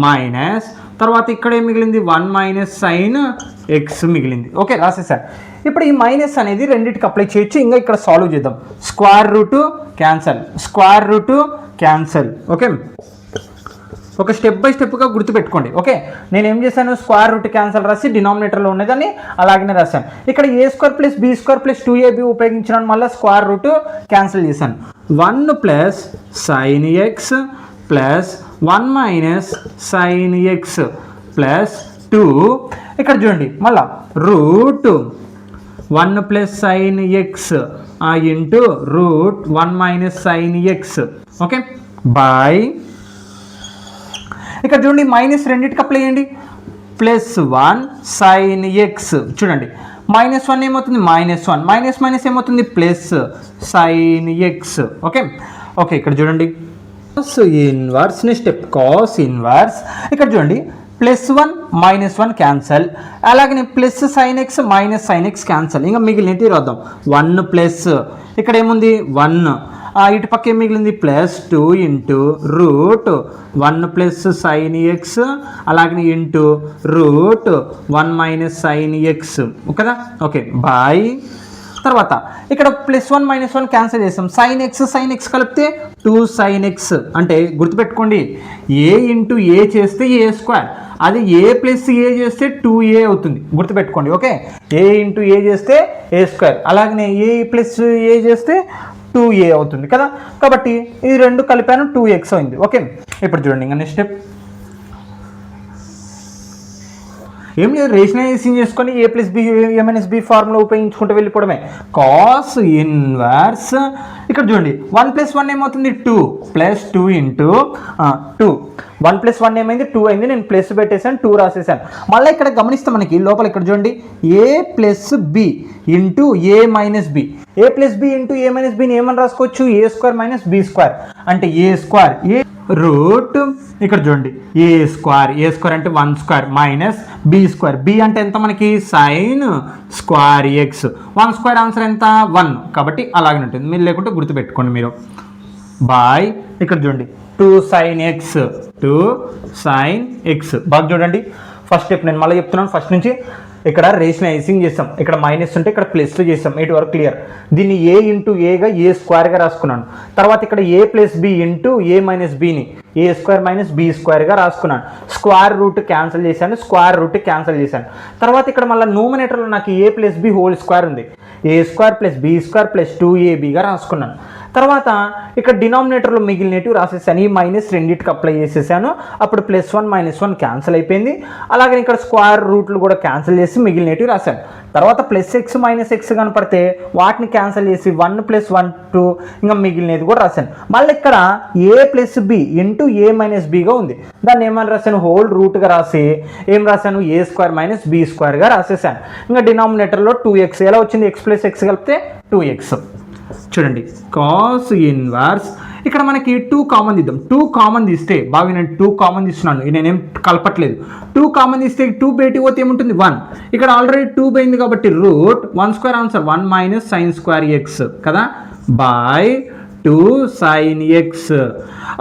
మైనస్, తర్వాత ఇక్కడ ఏం మిగిలింది, 1 మైనస్ sin x మిగిలింది. ఓకే, రాసేసారు. ఇప్పుడు ఈ మైనస్ అనేది రెండింటికి అప్లై చేయొచ్చు. ఇంకా ఇక్కడ సాల్వ్ చేద్దాం. Square root cancel. ఓకే, ఒక స్టెప్ బై స్టెప్గా గుర్తుపెట్టుకోండి. ఓకే, నేను ఏం చేశాను, స్క్వేర్ రూట్ క్యాన్సల్ రాసి డినామినేటర్లో ఉన్నదాన్ని అలాగనే రాశాను. ఇక్కడ a² + b² + 2ab ఉపయోగించడం వల్ల స్క్వేర్ రూట్ క్యాన్సిల్ చేశాను. 1 + sin x + 1 - sin x + 2. ఇక్కడ చూడండి మళ్ళా root 1 + sin x into root 1 - sin x. Okay, by ఇక్కడ చూడండి మైనస్ రెండింటికి అప్లై చేయండి. +1 sin x చూడండి, -1 ఏమవుతుంది, -1 మైనస్ ఏమవుతుంది, plus sin x. Okay okay, ఇక్కడ చూడండి cos inverse step, cos inverse. ఇక్కడ చూడండి +1 -1 క్యాన్సల్, అలాగే plus sin x sin x cancel. ఇంకా మిగిలినవి రాద్దాం. 1 ప్లస్ ఇక్కడ ఏముంది 1, ఇటు పక్క ఏం మిగిలింది +2 ఇంటూ రూట్ 1 + sin x అలాగే ఇంటూ రూట్ 1 - sin x కదా. ఓకే, బై తర్వాత ఇక్కడ +1 -1 క్యాన్సిల్ చేస్తాం. sin x కలిపితే 2 sin x. అంటే గుర్తుపెట్టుకోండి, a ఇంటూ a చేస్తే a², అది a + a చేస్తే 2a అవుతుంది. గుర్తుపెట్టుకోండి. ఓకే, a ఇంటూ a చేస్తే a², అలాగనే a + a చేస్తే 2a అవుతుంది కదా. కాబట్టి ఈ రెండు కలిపాను 2x అయింది. ఓకే, ఇప్పుడు చూడండి ఇంకా నెక్స్ట్ స్టెప్ ఏం లేదు, రేషనలైజేషన్ చేసుకొని a + b - b ఫార్ములా ఉపయోగించుకుంటూ వెళ్ళిపోవడమే. కాస్ ఇన్వర్స్ ఇక్కడ చూడండి 1 + 1 ఏమవుతుంది 2 + 2 ఇంటూ 2. 1 + 1 ఏమైంది 2 అయింది. నేను ప్లస్ పెట్టేసాను, 2 రాసేసాను. మళ్ళీ ఇక్కడ గమనిస్తే మనకి లోపల ఇక్కడ చూడండి a + b into a - b. a + b into a - bని ఏమని రాసుకోవచ్చు, a² - b². అంటే a² రూట్ ఇక్కడ చూడండి a² అంటే 1² మైనస్ b². b అంటే ఎంత మనకి sin² x. 1² ఆన్సర్ ఎంత 1, కాబట్టి అలాగే ఉంటుంది. మీరు లేకుంటే గుర్తుపెట్టుకోండి మీరు. బై ఇక్కడ చూడండి 2 sin x 2 sin x. బాగా చూడండి ఫస్ట్ స్టెప్ నేను మళ్ళీ చెప్తున్నాను ఫస్ట్ నుంచి. ఇక్కడ రేషనలైజింగ్ చేస్తాం, ఇక్కడ మైనస్ ఉంటే ఇక్కడ ప్లస్ చేస్తాం. ఇటు వరకు క్లియర్. దీన్ని a ఇంటూ ఏగా a² రాసుకున్నాను. తర్వాత ఇక్కడ a + b into a - bని a² - b² రాసుకున్నాను. స్క్వేర్ రూట్ క్యాన్సిల్ చేశాను, స్క్వేర్ రూట్ క్యాన్సిల్ చేశాను. తర్వాత ఇక్కడ మళ్ళీ న్యూమరేటర్లో నాకు a + b హోల్² ఉంది. a² + b² + 2ab రాసుకున్నాను. తర్వాత ఇక్కడ డినామినేటర్లో మిగిలినట్టు రాసేసాను. ఈ మైనస్ రెండింటికి అప్లై చేసేసాను. అప్పుడు +1 -1 క్యాన్సిల్ అయిపోయింది. అలాగే ఇక్కడ స్క్వేర్ రూట్లు కూడా క్యాన్సిల్ చేసి మిగిలినట్టు రాశాను. తర్వాత +x - x కనపడితే వాటిని క్యాన్సిల్ చేసి 1 + 1 2 ఇంకా మిగిలినది కూడా రాశాను. మళ్ళీ ఇక్కడ a + b ఇంటూ a - bగా ఉంది. దాన్ని ఏమని రాశాను, హోల్ రూట్గా రాసి ఏం రాశాను, a² - b² రాసేసాను. ఇంకా డినామినేటర్లో 2x ఎలా వచ్చింది, x + x కలిపితే 2x. చూడండి కాస్ ఇన్వర్స్ ఇక్కడ మనకి 2 కామన్ తీద్దాం. 2 కామన్ తీస్తే బాగా నేను 2 కామన్ తీస్తున్నాను, నేనేం కలపట్లేదు. 2 కామన్ తీస్తే 2 బయటికి పోతే ఏముంటుంది 1. ఇక్కడ ఆల్రెడీ 2 పోయింది కాబట్టి రూట్ 1² ఆన్సర్ 1 - sin² x కదా. By 2 sin x.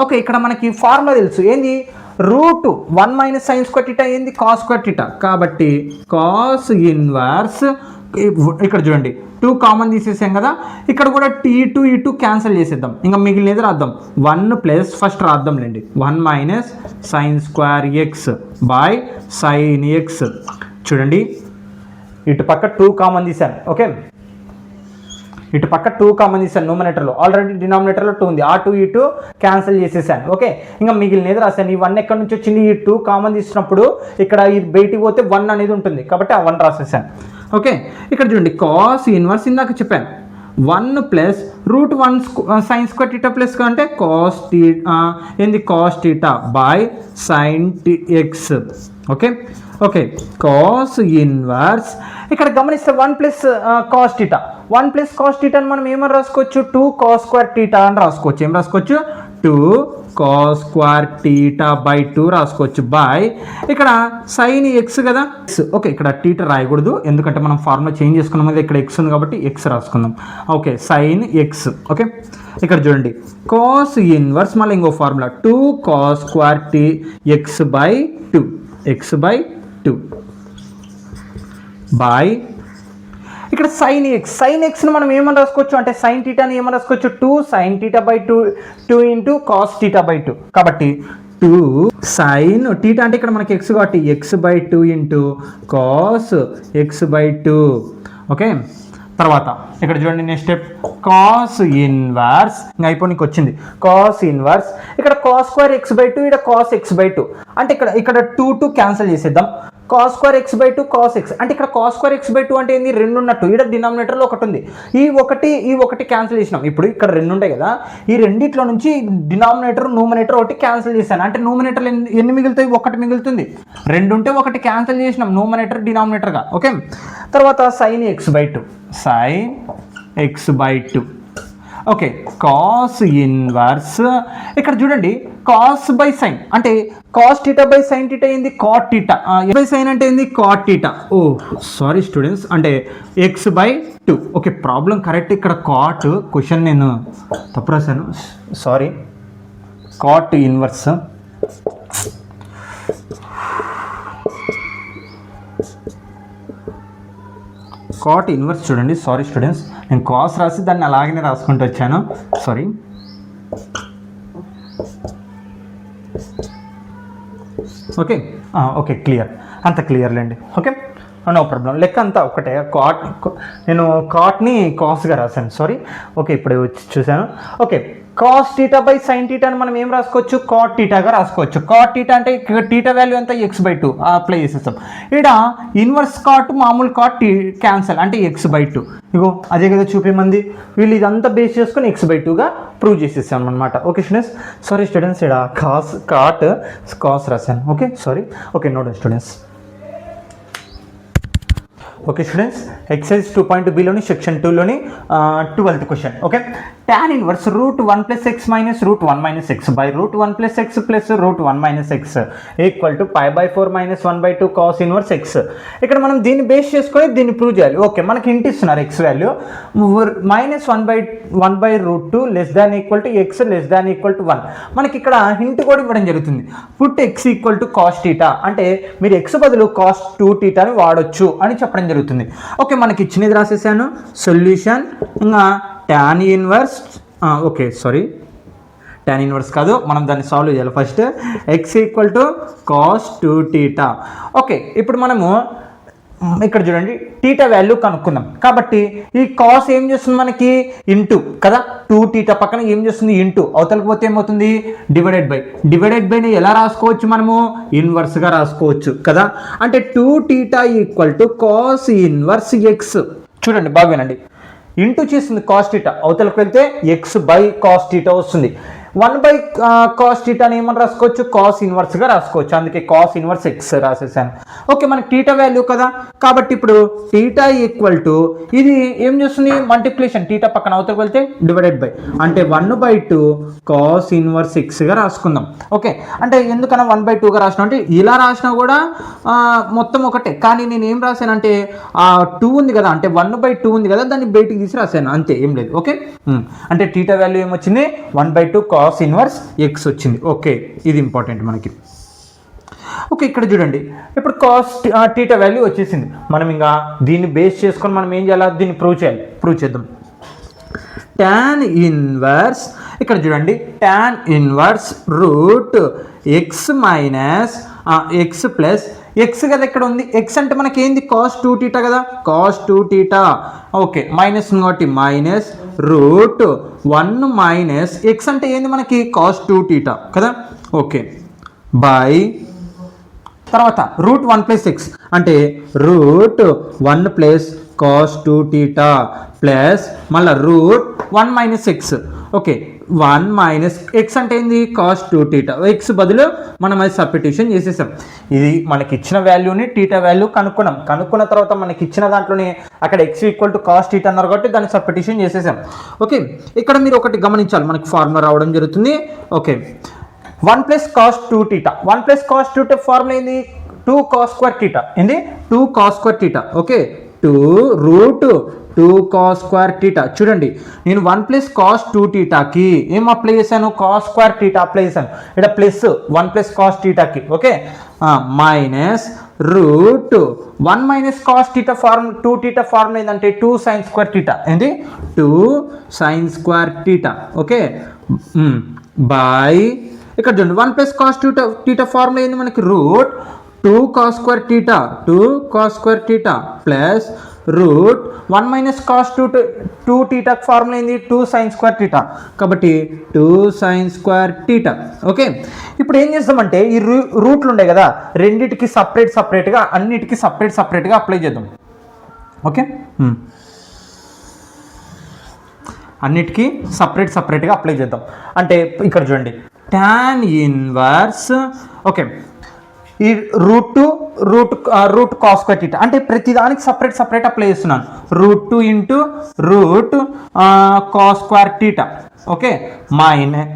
ఓకే, ఇక్కడ మనకి ఫార్ములా తెలుసు ఏంది, రూట్ 1 - sin² ఏంది cos². కాబట్టి కాస్ ఇన్వర్స్ ఇక్కడ చూడండి 2 కామన్ తీసేసాం కదా. ఇక్కడ కూడా ఈ2 క్యాన్సిల్ చేసేద్దాం. ఇంకా మిగిలినది రాద్దాం. 1 + ఫస్ట్ రాద్దాంలేండి 1 - sin² x by sin x. చూడండి ఇటు పక్క 2 కామన్ తీసాను. ఓకే, ఇటు పక్క 2 కామన్ తీసాను న్యూమరేటర్లో. ఆల్రెడీ డినామినేటర్లో 2 ఉంది. ఆ 2 ఈ 2 క్యాన్సిల్ చేసేసాను. ఓకే, ఇంకా మిగిలినది రాశాను. ఈ 1 ఎక్కడి నుంచి వచ్చింది, ఈ 2 కామన్ తీసినప్పుడు ఇక్కడ ఇది బయటికి పోతే 1 అనేది ఉంటుంది కాబట్టి ఆ 1 రాసేసాను. ఓకే, ఇక్కడ చూడండి కాస్ ఇన్వర్స్ ఇందాక చెప్పాను 1 + రూట్ 1 sin² ప్లస్ అంటే కాస్ ఏంది cos by sin x. Okay okay, cos inverse ఇక్కడ గమనిస్తే 1 + cos θ. 1 + cos θ అని మనం ఏమని రాసుకోవచ్చు, 2 cos² θ అని రాసుకోవచ్చు. ఏం రాసుకోవచ్చు, 2 cos² θ/2 రాసుకోవచ్చు. బై ఇక్కడ sin x కదా. ఓకే, ఇక్కడ θ రాయకూడదు ఎందుకంటే మనం ఫార్ములా చేంజ్ చేసుకున్నాం కదా. ఇక్కడ x ఉంది కాబట్టి x రాసుకుందాం. Okay, sin x. ఓకే, ఇక్కడ చూడండి కాస్ ఇన్వర్స్ మళ్ళీ ఇంకో ఫార్ములా 2 cos² x/2 బై ఇక్కడ సైన్ ఎక్స్ని మనం ఏమని రాసుకోవచ్చు అంటే సైన్ థీటాని ఏమని రాసుకోవచ్చు 2 sin θ/2 2 ఇంటూ కాస్ θ/2 కాబట్టి 2 sin θ అంటే ఇక్కడ మనకి ఎక్స్ కాబట్టి x/2 into cos x/2 okay. తర్వాత ఇక్కడ చూడండి నెక్స్ట్ స్టెప్ కాస్ ఇన్వర్స్ ఇంకా అయిపోయినకి వచ్చింది కాస్ ఇన్వర్స్ ఇక్కడ కాస్ స్క్వేర్ x/2 ఇక్కడ కాస్ x/2 అంటే ఇక్కడ 2 క్యాన్సిల్ చేసేద్దాం cos square x/2 cos x అంటే ఇక్కడ కాస్ స్క్వేర్ x/2 అంటే ఏంది 2 ఉన్నట్టు ఇక్కడ డినామినేటర్లో ఒకటి ఉంది ఈ ఒకటి క్యాన్సిల్ చేసినాం ఇప్పుడు ఇక్కడ 2 ఉంటాయి కదా ఈ రెండిట్లో నుంచి డినామినేటర్ న్యూమరేటర్ ఒకటి క్యాన్సిల్ చేశాను అంటే న్యూమరేటర్ ఎన్ని మిగులుతాయి 1 మిగులుతుంది 2 ఉంటే ఒకటి క్యాన్సిల్ చేసినాం న్యూమరేటర్ డినామినేటర్గా ఓకే. తర్వాత sin x/2 okay cos inverse ఇక్కడ చూడండి కాస్ బై సైన్ అంటే కాస్ θ/sin θ ఏంది కాట్ θ బై సైన్ అంటే ఏంది కాట్ θ ఓ సారీ స్టూడెంట్స్ అంటే x/2 ఓకే ప్రాబ్లం కరెక్ట్ ఇక్కడ కాట్ క్వశ్చన్ నేను తప్పు రాశాను sorry cot inverse cot inverse చూడండి సారీ స్టూడెంట్స్ నేను కాస్ రాసి దాన్ని అలాగనే రాసుకుంటూ వచ్చాను సారీ ఓకే ఓకే క్లియర్ అంత క్లియర్లేండి ఓకే నో ప్రాబ్లం లెక్క అంతా ఒకటే నేను కాట్ని కాస్గా రాశాను సారీ ఓకే ఇప్పుడు వచ్చి చూశాను ఓకే కాస్ θ/sin θ అని మనం ఏం రాసుకోవచ్చు కాట్ θగా రాసుకోవచ్చు కాట్ θ అంటే θ వాల్యూ ఎంత x/2 అప్లై చేసేస్తాం ఇక్కడ ఇన్వర్స్ కాట్ మామూలు కాట్ క్యాన్సల్ అంటే x/2 ఇగో అదే కదా చూపేమంది వీళ్ళు ఇదంతా బేస్ చేసుకొని x/2గా ప్రూవ్ చేసేసాం అనమాట ఓకే స్టూడెంట్స్ సారీ స్టూడెంట్స్ ఇక్కడ కాస్ రాశాను okay sorry okay note students okay students exercise 2.bలోని సెక్షన్ 2లోని 12th question okay tan inverse √1 + x - √1 - x by √1 + x + √1 - x equal to π/4 - 1/2 cos inverse x ఇక్కడ మనం దీన్ని బేస్ చేసుకొని దీన్ని ప్రూవ్ చేయాలి ఓకే మనకి ఇంటి ఇస్తున్నారు x value -1/√2 less than equal to x less than equal to 1 మనకి ఇక్కడ హింట్ కూడా ఇవ్వడం జరుగుతుంది put x equal to cos θ అంటే మీరు x బదులు cos 2θ అని వాడొచ్చు అని చెప్పడం జరుగుతుంది ఓకే మనకి ఇచ్చినది రాసేసాను సొల్యూషన్ ఇంకా tan inverse okay sorry tan inverse కాదు మనం దాన్ని సాల్వ్ చేయాలి first x equal to cos 2θ okay ఇప్పుడు మనము ఇక్కడ చూడండి θ వాల్యూ కనుక్కుందాం కాబట్టి ఈ కాస్ ఏం చేస్తుంది మనకి ఇంటూ కదా 2θ పక్కన ఏం చేస్తుంది ఇంటూ అవతలకి పోతే ఏమవుతుంది డివైడెడ్ బైని ఎలా రాసుకోవచ్చు మనము ఇన్వర్స్గా రాసుకోవచ్చు కదా అంటే 2θ equal to cos inverse x చూడండి బాగా వినండి ఇంటూ చేస్తుంది కాస్ θ అవతలకి వెళ్తే x/cos θ వస్తుంది 1/cos θ అని ఏమని రాసుకోవచ్చు కాస్ ఇన్వర్స్గా రాసుకోవచ్చు అందుకే కాస్ ఇన్వర్స్ x రాసేసాను ఓకే మనకి θ వాల్యూ కదా కాబట్టి ఇప్పుడు θ ఈక్వల్ టు ఇది ఏం చేస్తుంది మల్టిప్లికేషన్ θ పక్కన అవతలకి వెళ్తే డివైడెడ్ బై అంటే 1/2 కాస్ ఇన్వర్స్ xగా రాసుకుందాం ఓకే అంటే ఎందుకన్నా 1/2గా రాసినా అంటే ఇలా రాసినా కూడా మొత్తం ఒకటే కానీ నేను ఏం రాశానంటే 2 ఉంది కదా అంటే 1/2 ఉంది కదా దాన్ని బయటికి తీసి రాశాను అంతే ఏం లేదు ఓకే అంటే θ వాల్యూ ఏమొచ్చింది 1/2 కాస్ ఇన్వర్స్ x వచ్చింది ఓకే ఇది ఇంపార్టెంట్ మనకి ఓకే ఇక్కడ చూడండి ఇప్పుడు కాస్ θ వాల్యూ వచ్చేసింది మనం ఇంకా దీన్ని బేస్ చేసుకొని మనం ఏం చేయాలి దీన్ని ప్రూవ్ చేద్దాం tan ఇన్వర్స్ ఇక్కడ చూడండి tan inverse √x minus x plus x కదా ఇక్కడ ఉంది x అంటే మనకి ఏంది cos 2θ కదా cos 2θ ఓకే మైనస్ ఇంకోటి మైనస్ √1 మైనస్ x అంటే ఏంది మనకి cos 2θ కదా ఓకే బై తర్వాత √1 + x అంటే √1 ప్లస్ cos 2θ ప్లస్ మళ్ళీ √1 - x ఓకే 1 - x అంటే ఏంది cos 2θ x బదులు మనం అది సబ్స్టిట్యూషన్ చేసేసాం ఇది మనకి ఇచ్చిన వాల్యూని θ వాల్యూ కనుక్కున్న తర్వాత మనకి ఇచ్చిన దాంట్లోనే అక్కడ x ఈక్వల్ టు cos θ అన్నారు కాబట్టి దాన్ని సబ్స్టిట్యూషన్ చేసేసాం ఓకే ఇక్కడ మీరు ఒకటి గమనించాలి మనకి ఫార్ములా రావడం జరుగుతుంది ఓకే 1 + cos 2θ 1 + cos 2θ ఫార్ములా ఏంది 2 cos² θ ఏంది 2 cos² θ ఓకే 2 cos² θ చూడండి నేను 1 + cos 2θకి ఏం అప్లై చేశాను cos² θ అప్లై చేశాను ఇక్కడ ప్లస్ 1 + cos θకి okay minus root 1 minus cos theta form 2 theta form ఏంటంటే 2 సైన్ స్క్వేర్ టీటా ఏంటి 2 sine square theta okay by ఇక్కడ చూడండి 1 ప్లస్ కాస్ టీటా ఫార్ములా ఏంది మనకి root 2 cos square theta plus root 1 minus cos 2 theta formula ఏంది 2 సైన్ స్క్వేర్ టీటా కాబట్టి 2 సైన్ స్క్వేర్ టీటా ఓకే ఇప్పుడు ఏం చేస్తామంటే ఈ రూట్లు ఉండే కదా రెండిటికి సపరేట్గా అన్నిటికీ సపరేట్గా అప్లై చేద్దాం ఓకే అన్నిటికీ సపరేట్గా అప్లై చేద్దాం అంటే ఇక్కడ చూడండి tan ఇన్వర్స్ ఓకే ఈ రూట్ కాస్ స్క్వేర్ టీటా అంటే ప్రతిదానికి సపరేట్ అప్లై చేస్తున్నాను root 2 into root cos square theta okay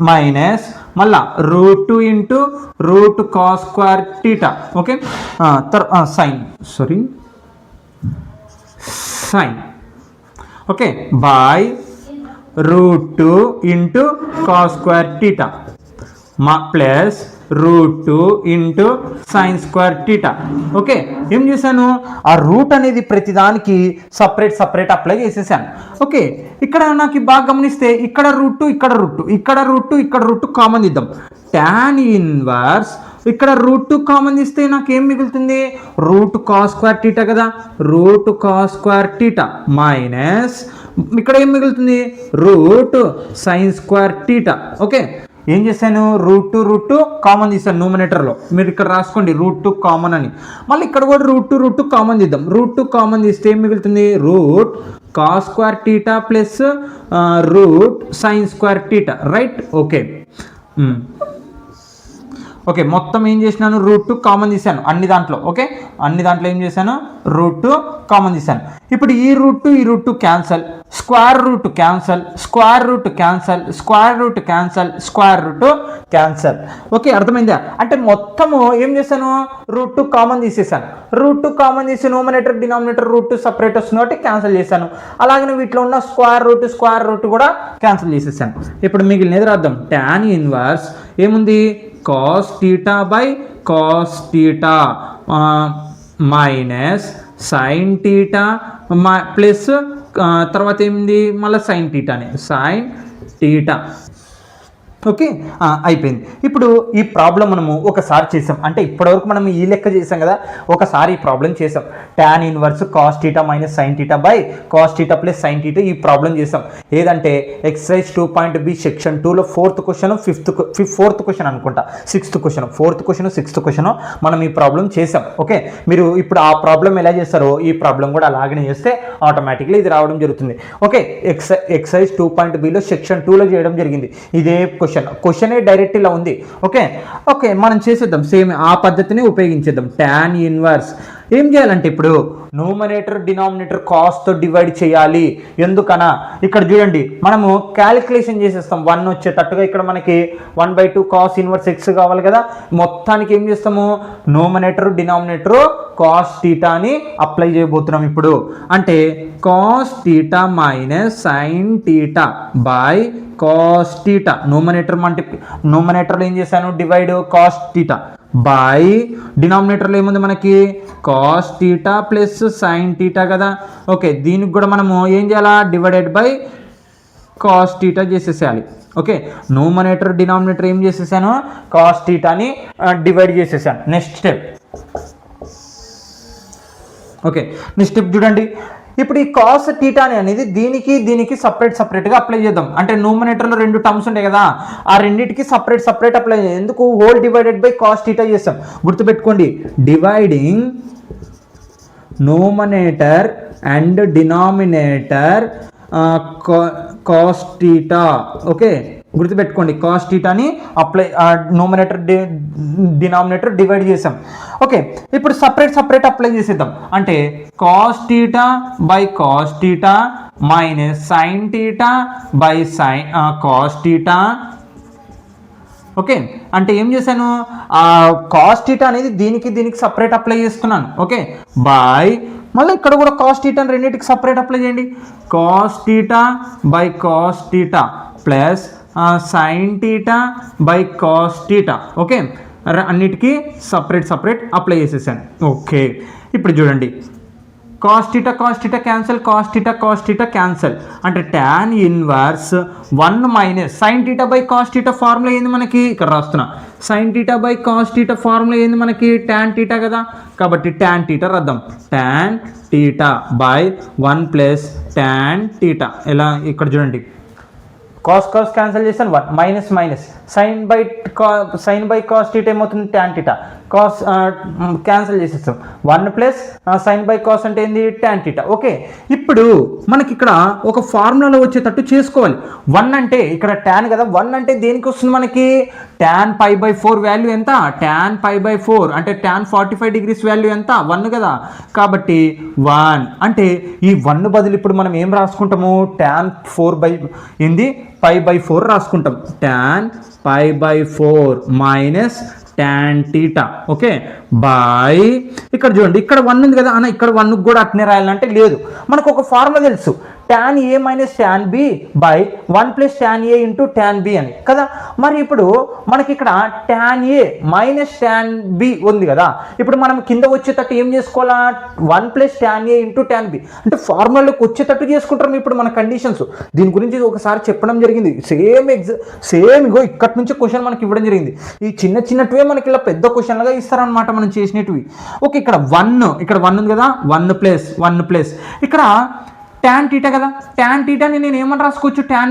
minus మళ్ళా root 2 into root cos square theta okay sine okay by root 2 into cos square theta plus root 2 into sine square theta okay ఏం చేశాను ఆ రూట్ అనేది ప్రతిదానికి సపరేట్ అప్లై చేసేసాను ఓకే ఇక్కడ నాకు బాగా గమనిస్తే ఇక్కడ రూట్ కామన్ ఇద్దాం tan ఇన్వర్స్ ఇక్కడ రూట్ 2 కామన్ ఇస్తే నాకు ఏం మిగులుతుంది రూట్ కాస్ స్క్వేర్ టీటా కదా route cos square theta minus ఇక్కడ ఏం మిగులుతుంది route sign square theta okay ఏం చేశాను రూట్ 2 కామన్ తీసాను న్యూమరేటర్లో మీరు ఇక్కడ రాసుకోండి రూట్ 2 కామన్ అని మళ్ళీ ఇక్కడ కూడా రూట్ 2 కామన్ తీద్దాం రూట్ 2 కామన్ తీస్తే ఏం మిగులుతుంది route cos square theta plus route sign square theta right okay okay మొత్తం ఏం చేసినాను రూట్ 2 కామన్ తీసాను అన్ని దాంట్లో ఓకే అన్ని దాంట్లో ఏం చేశాను రూట్ 2 కామన్ తీసాను ఇప్పుడు ఈ root 2 cancel square root cancel okay అర్థమైందా అంటే మొత్తము ఏం చేశాను రూట్ 2 కామన్ తీసేసాను రూట్ 2 కామన్ తీసి న్యూమరేటర్ డినామినేటర్ రూట్ 2 సపరేట్ వస్తుంది కాబట్టి క్యాన్సల్ చేశాను అలాగే వీటిలో ఉన్న స్క్వేర్ రూట్ కూడా క్యాన్సల్ చేసేసాను ఇప్పుడు మిగిలినది రాద్దాం tan ఇన్వర్స్ ఏముంది cos theta by cos theta minus sine theta plus తర్వాత ఏంది మళ్ళీ సైన్ టీటానే సైన్ టీటా ఓకే అయిపోయింది ఇప్పుడు ఈ ప్రాబ్లం మనము ఒకసారి చేసాం అంటే ఇప్పటివరకు మనం ఈ లెక్క చేసాం కదా ఒకసారి ఈ ప్రాబ్లం చేసాం tan inverse cos theta minus sine theta by cos theta plus sine theta ఈ ప్రాబ్లం చేసాం ఏదంటే ఎక్సర్సైజ్ 2.b సెక్షన్ 2లో ఫోర్త్ క్వశ్చన్ అనుకుంటా ఫోర్త్ క్వశ్చన్ మనం ఈ ప్రాబ్లం చేసాం ఓకే మీరు ఇప్పుడు ఆ ప్రాబ్లం ఎలా చేస్తారో ఈ ప్రాబ్లం కూడా అలాగనే చేస్తే ఆటోమేటిక్లీ ఇది రావడం జరుగుతుంది ఓకే ఎక్సర్సైజ్ 2.bలో సెక్షన్ 2లో చేయడం జరిగింది ఇదే క్వశ్చనే డైరెక్ట్ ఇలా ఉంది ఓకే మనం చేసేద్దాం సేమ్ ఆ పద్ధతిని ఉపయోగించేద్దాం tan ఇన్వర్స్ ఏం చేయాలంటే ఇప్పుడు న్యూమరేటర్ డినామినేటర్ కాస్తో డివైడ్ చేయాలి ఎందుకనా ఇక్కడ చూడండి మనము క్యాలిక్యులేషన్ చేసేస్తాం 1 వచ్చేటట్టుగా ఇక్కడ మనకి 1/2 కాస్ ఇన్వర్స్ ఎక్స్ కావాలి కదా మొత్తానికి ఏం చేస్తాము న్యూమరేటర్ డినామినేటర్ కాస్ టీటా అని అప్లై చేయబోతున్నాం ఇప్పుడు అంటే cos theta minus sine theta by cos theta న్యూమరేటర్లో ఏం చేశాను డివైడ్ కాస్ టీటా బై డినామినేటర్లో ఏముంది మనకి cos theta plus sine theta కదా ఓకే దీనికి కూడా మనము ఏం చేయాలా డివైడెడ్ బై కాస్ టీటా చేసేసేయాలి ఓకే న్యూమరేటర్ డినామినేటర్ ఏం చేసేసాను కాస్ టీటాని డివైడ్ చేసేసాను నెక్స్ట్ స్టెప్ చూడండి ఇప్పుడు ఈ కాస్ టీటా అనేది దీనికి సపరేట్గా అప్లై చేద్దాం అంటే న్యూమరేటర్లో 2 టర్మ్స్ ఉంటాయి కదా ఆ రెండింటికి సపరేట్ అప్లై చేద్దాం ఎందుకు whole divided by cos theta చేస్తాం గుర్తుపెట్టుకోండి dividing numerator and denominator cos theta okay గుర్తుపెట్టుకోండి కాస్ టీటాని అప్లై న్యూమరేటర్ డినామినేటర్ డివైడ్ చేసాం ఓకే ఇప్పుడు సపరేట్ అప్లై చేసేద్దాం అంటే cos theta by cos theta minus sine theta by sine cos theta okay అంటే ఏం చేశాను కాస్ టీటా అనేది దీనికి సపరేట్ అప్లై చేస్తున్నాను ఓకే బై మళ్ళీ ఇక్కడ కూడా కాస్ టీటాని రెండింటికి సపరేట్ అప్లై చేయండి cos theta by cos theta plus sine theta by cos theta okay అన్నిటికీ సపరేట్ అప్లై చేసేసాను. ఓకే, ఇప్పుడు చూడండి, cos theta cos theta cancel అంటే tan inverse 1 minus sine theta by cos theta formula ఏంది మనకి, ఇక్కడ రాస్తున్నా, sine theta by cos theta formula ఏంది మనకి, tan థీటా కదా, కాబట్టి tan థీటా రద్దాం, tan theta by 1 plus tan theta. ఎలా, ఇక్కడ చూడండి, కాస్ క్యాన్సిల్ చేస్తాను, 1 minus sine by cos theta ఏమవుతుంది, tan థీటా, కాస్ క్యాన్సిల్ చేసేస్తాం, 1 ప్లస్ సైన్ బై కాస్ అంటే ఏంది, tan థీటా. ఓకే, ఇప్పుడు మనకి ఇక్కడ ఒక ఫార్ములాలో వచ్చేటట్టు చేసుకోవాలి. 1 అంటే ఇక్కడ tan కదా, 1 అంటే దేనికి వస్తుంది మనకి, tan π/4 వాల్యూ ఎంత, tan π/4 అంటే tan 45 డిగ్రీస్ వాల్యూ ఎంత, 1 కదా, కాబట్టి 1 అంటే ఈ 1 బదులు ఇప్పుడు మనం ఏం రాసుకుంటాము, tan 4/π/4 రాసుకుంటాం, tan π/4 minus tan theta. Okay, by ఇక్కడ చూడండి, ఇక్కడ 1 ఉంది కదా అన్న, ఇక్కడ 1 కూడా అట్నే రాయాలంటే లేదు, మనకు ఒక ఫార్ములా తెలుసు, tan a minus tan b by 1 plus tan a into tan b అని కదా. మరి ఇప్పుడు మనకి ఇక్కడ tan a minus tan b ఉంది కదా, ఇప్పుడు మనం కింద వచ్చేటట్టు ఏం చేసుకోవాలా, 1 plus tan a into tan b అంటే ఫార్ములాలోకి వచ్చేటట్టు చేసుకుంటాం. ఇప్పుడు మన కండిషన్స్ దీని గురించి ఒకసారి చెప్పడం జరిగింది, సేమ్ ఇగో ఇక్కడ నుంచి క్వశ్చన్ మనకి ఇవ్వడం జరిగింది. ఈ చిన్నటివే మనకి ఇలా పెద్ద క్వశ్చన్లుగా ఇస్తారనమాట మనం చేసినవి. ఓకే, ఇక్కడ 1 ఉంది కదా, 1 ప్లస్ ఇక్కడ tan థీటా కదా, tan థీటాని నేను ఏమని రాసుకోవచ్చు, tan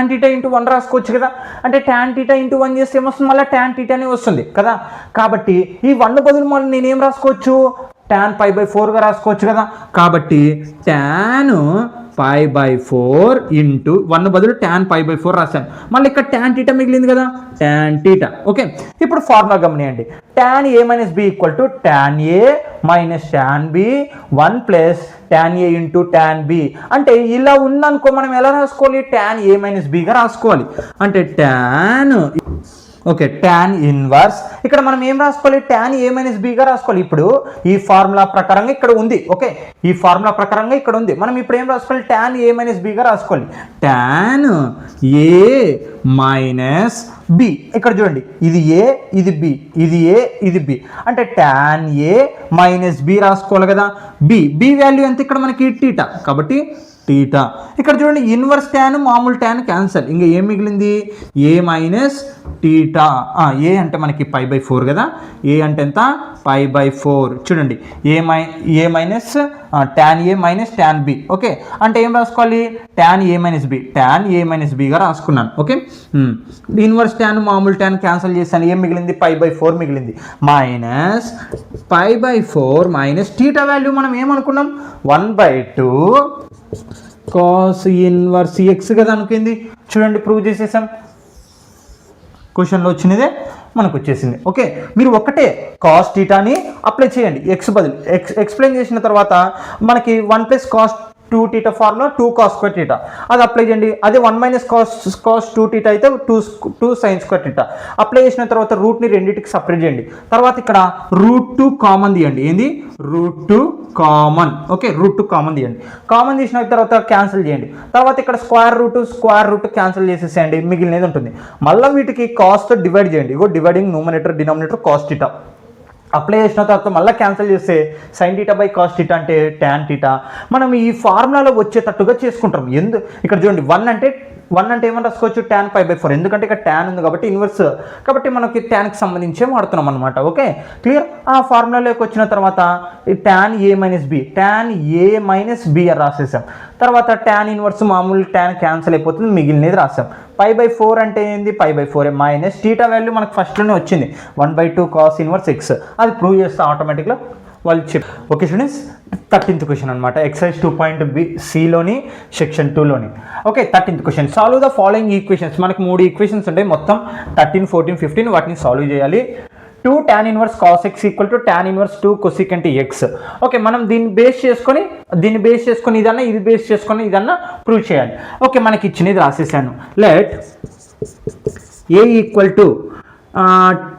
థీటా ఇంటూ 1 రాసుకోవచ్చు కదా, అంటే tan థీటా ఇంటూ 1 చేస్తే ఏమొస్తుంది, మళ్ళీ tan థీటానే వస్తుంది కదా. కాబట్టి ఈ 1 బదులు మళ్ళీ నేను ఏం రాసుకోవచ్చు, tan π/4గా రాసుకోవచ్చు కదా. కాబట్టి tan π/4 ఇంటూ 1 బదులు tan π/4 రాశాను, మళ్ళీ ఇక్కడ tan థీటా మిగిలింది కదా, tan థీటా. ఓకే, ఇప్పుడు ఫార్ములా గమనియండి, tan a minus b equal to tan a minus tan b 1 plus tan a into tan b అంటే ఇలా ఉందనుకో, మనం ఎలా రాసుకోవాలి, tan a మైనస్ bగా రాసుకోవాలి, అంటే tan ఇన్వర్స్ ఇక్కడ మనం ఏం రాసుకోవాలి, tan a మైనస్ bగా రాసుకోవాలి. ఇప్పుడు ఈ ఫార్ములా ప్రకారంగా ఇక్కడ ఉంది, ఓకే, ఈ ఫార్ములా ప్రకారంగా ఇక్కడ ఉంది, మనం ఇప్పుడు ఏం రాసుకోవాలి, tan a మైనస్ bగా రాసుకోవాలి, tan a మైనస్ b. ఇక్కడ చూడండి, ఇది a ఇది b, ఇది a ఇది b అంటే tan a మైనస్ b రాసుకోవాలి కదా. b వాల్యూ ఎంత ఇక్కడ మనకి థీటా, కాబట్టి థీటా. ఇక్కడ చూడండి, ఇన్వర్స్ ట్యాన్ మామూలు ట్యాన్ క్యాన్సల్, ఇంకా ఏం మిగిలింది, a మైనస్ థీటా. a అంటే మనకి π/4 కదా, a అంటే ఎంత, π/4. చూడండి, a minus tan a minus tan b. Okay, అంటే ఏం రాసుకోవాలి, tan a మైనస్ bగా రాసుకున్నాను. ఓకే, ఇన్వర్స్ ట్యాన్ మామూలు ట్యాన్ క్యాన్సల్ చేశాను, ఏం మిగిలింది, π/4 మిగిలింది, మైనస్ π/4 మైనస్ థీటా వాల్యూ మనం ఏమనుకున్నాం, 1/2 కాస్ ఇన్వర్స్ x కదా అనుకుంది. చూడండి, ప్రూవ్ చేసేసాం, క్వశ్చన్లో వచ్చినదే మనకు వచ్చేసింది. ఓకే, మీరు ఒక్కటే కాస్ థీటాని అప్లై చేయండి, ఎక్స్ బదులు ఎక్స్ప్లెయిన్ చేసిన తర్వాత మనకి 1 plus cos 2 theta formula 2 cos square theta అది అప్లై చేయండి. అదే 1 మైనస్ కాస్ 2 థీటా అయితే 2 సైన్ స్క్వేర్ థీటా అప్లై చేసిన తర్వాత రూట్ని రెండింటికి సపరేట్ చేయండి. తర్వాత ఇక్కడ √2 కామన్ తీయండి, ఏంది √2 కామన్. ఓకే, √2 కామన్ తీయండి, కామన్ తీసిన తర్వాత క్యాన్సిల్ చేయండి. తర్వాత ఇక్కడ స్క్వేర్ రూట్ క్యాన్సిల్ చేసేసేయండి, మిగిలినది ఉంటుంది. మళ్ళీ వీటికి కాస్ట్తో డివైడ్ చేయండి, ఇగో dividing numerator denominator cos theta apply చేసిన తర్వాత మళ్ళీ క్యాన్సిల్ చేస్తే sine theta by cos theta అంటే tan థీటా. మనం ఈ ఫార్ములాలో వచ్చేటట్టుగా చేసుకుంటాం. ఇక్కడ చూడండి, 1 అంటే ఏమని రాసుకోవచ్చు, tan π/4, ఎందుకంటే ఇక్కడ tan ఉంది కాబట్టి ఇన్వర్స్, కాబట్టి మనకి ట్యాన్కి సంబంధించే వాడుతున్నాం అనమాట. Okay, clear. ఆ ఫార్ములాలోకి వచ్చిన తర్వాత tan a మైనస్ b రాసేసాం. తర్వాత tan ఇన్వర్స్ మామూలు tan క్యాన్సిల్ అయిపోతుంది, మిగిలినది రాసాం. π/4 అంటే ఏంది, π/4 మైనస్ థీటా వాల్యూ మనకు ఫస్ట్లోనే వచ్చింది, 1/2 కాస్ ఇన్వర్స్ x. అది ప్రూవ్ చేస్తే ఆటోమేటిక్గా వాళ్ళు చెప్పి. ఓకే స్టూడెంట్స్, 13th క్వశ్చన్ అనమాట, ఎక్సర్సైజ్ 2.bcలోని సెక్షన్ 2లోని. Okay, 13th question, solve the following equations. మనకి 3 ఈక్వేషన్స్ ఉంటాయి, మొత్తం 13, 14, 15 వాటిని సాల్వ్ చేయాలి. 2 tan inverse cos x equal to tan inverse 2 cosecant x. Okay, మనం దీన్ని బేస్ చేసుకొని ఇదన్నా ఇది బేస్ చేసుకొని ఇదన్నా ప్రూవ్ చేయాలి. ఓకే, మనకి ఇచ్చినది రాసేసాను. లెట్ a ఈక్వల్ టు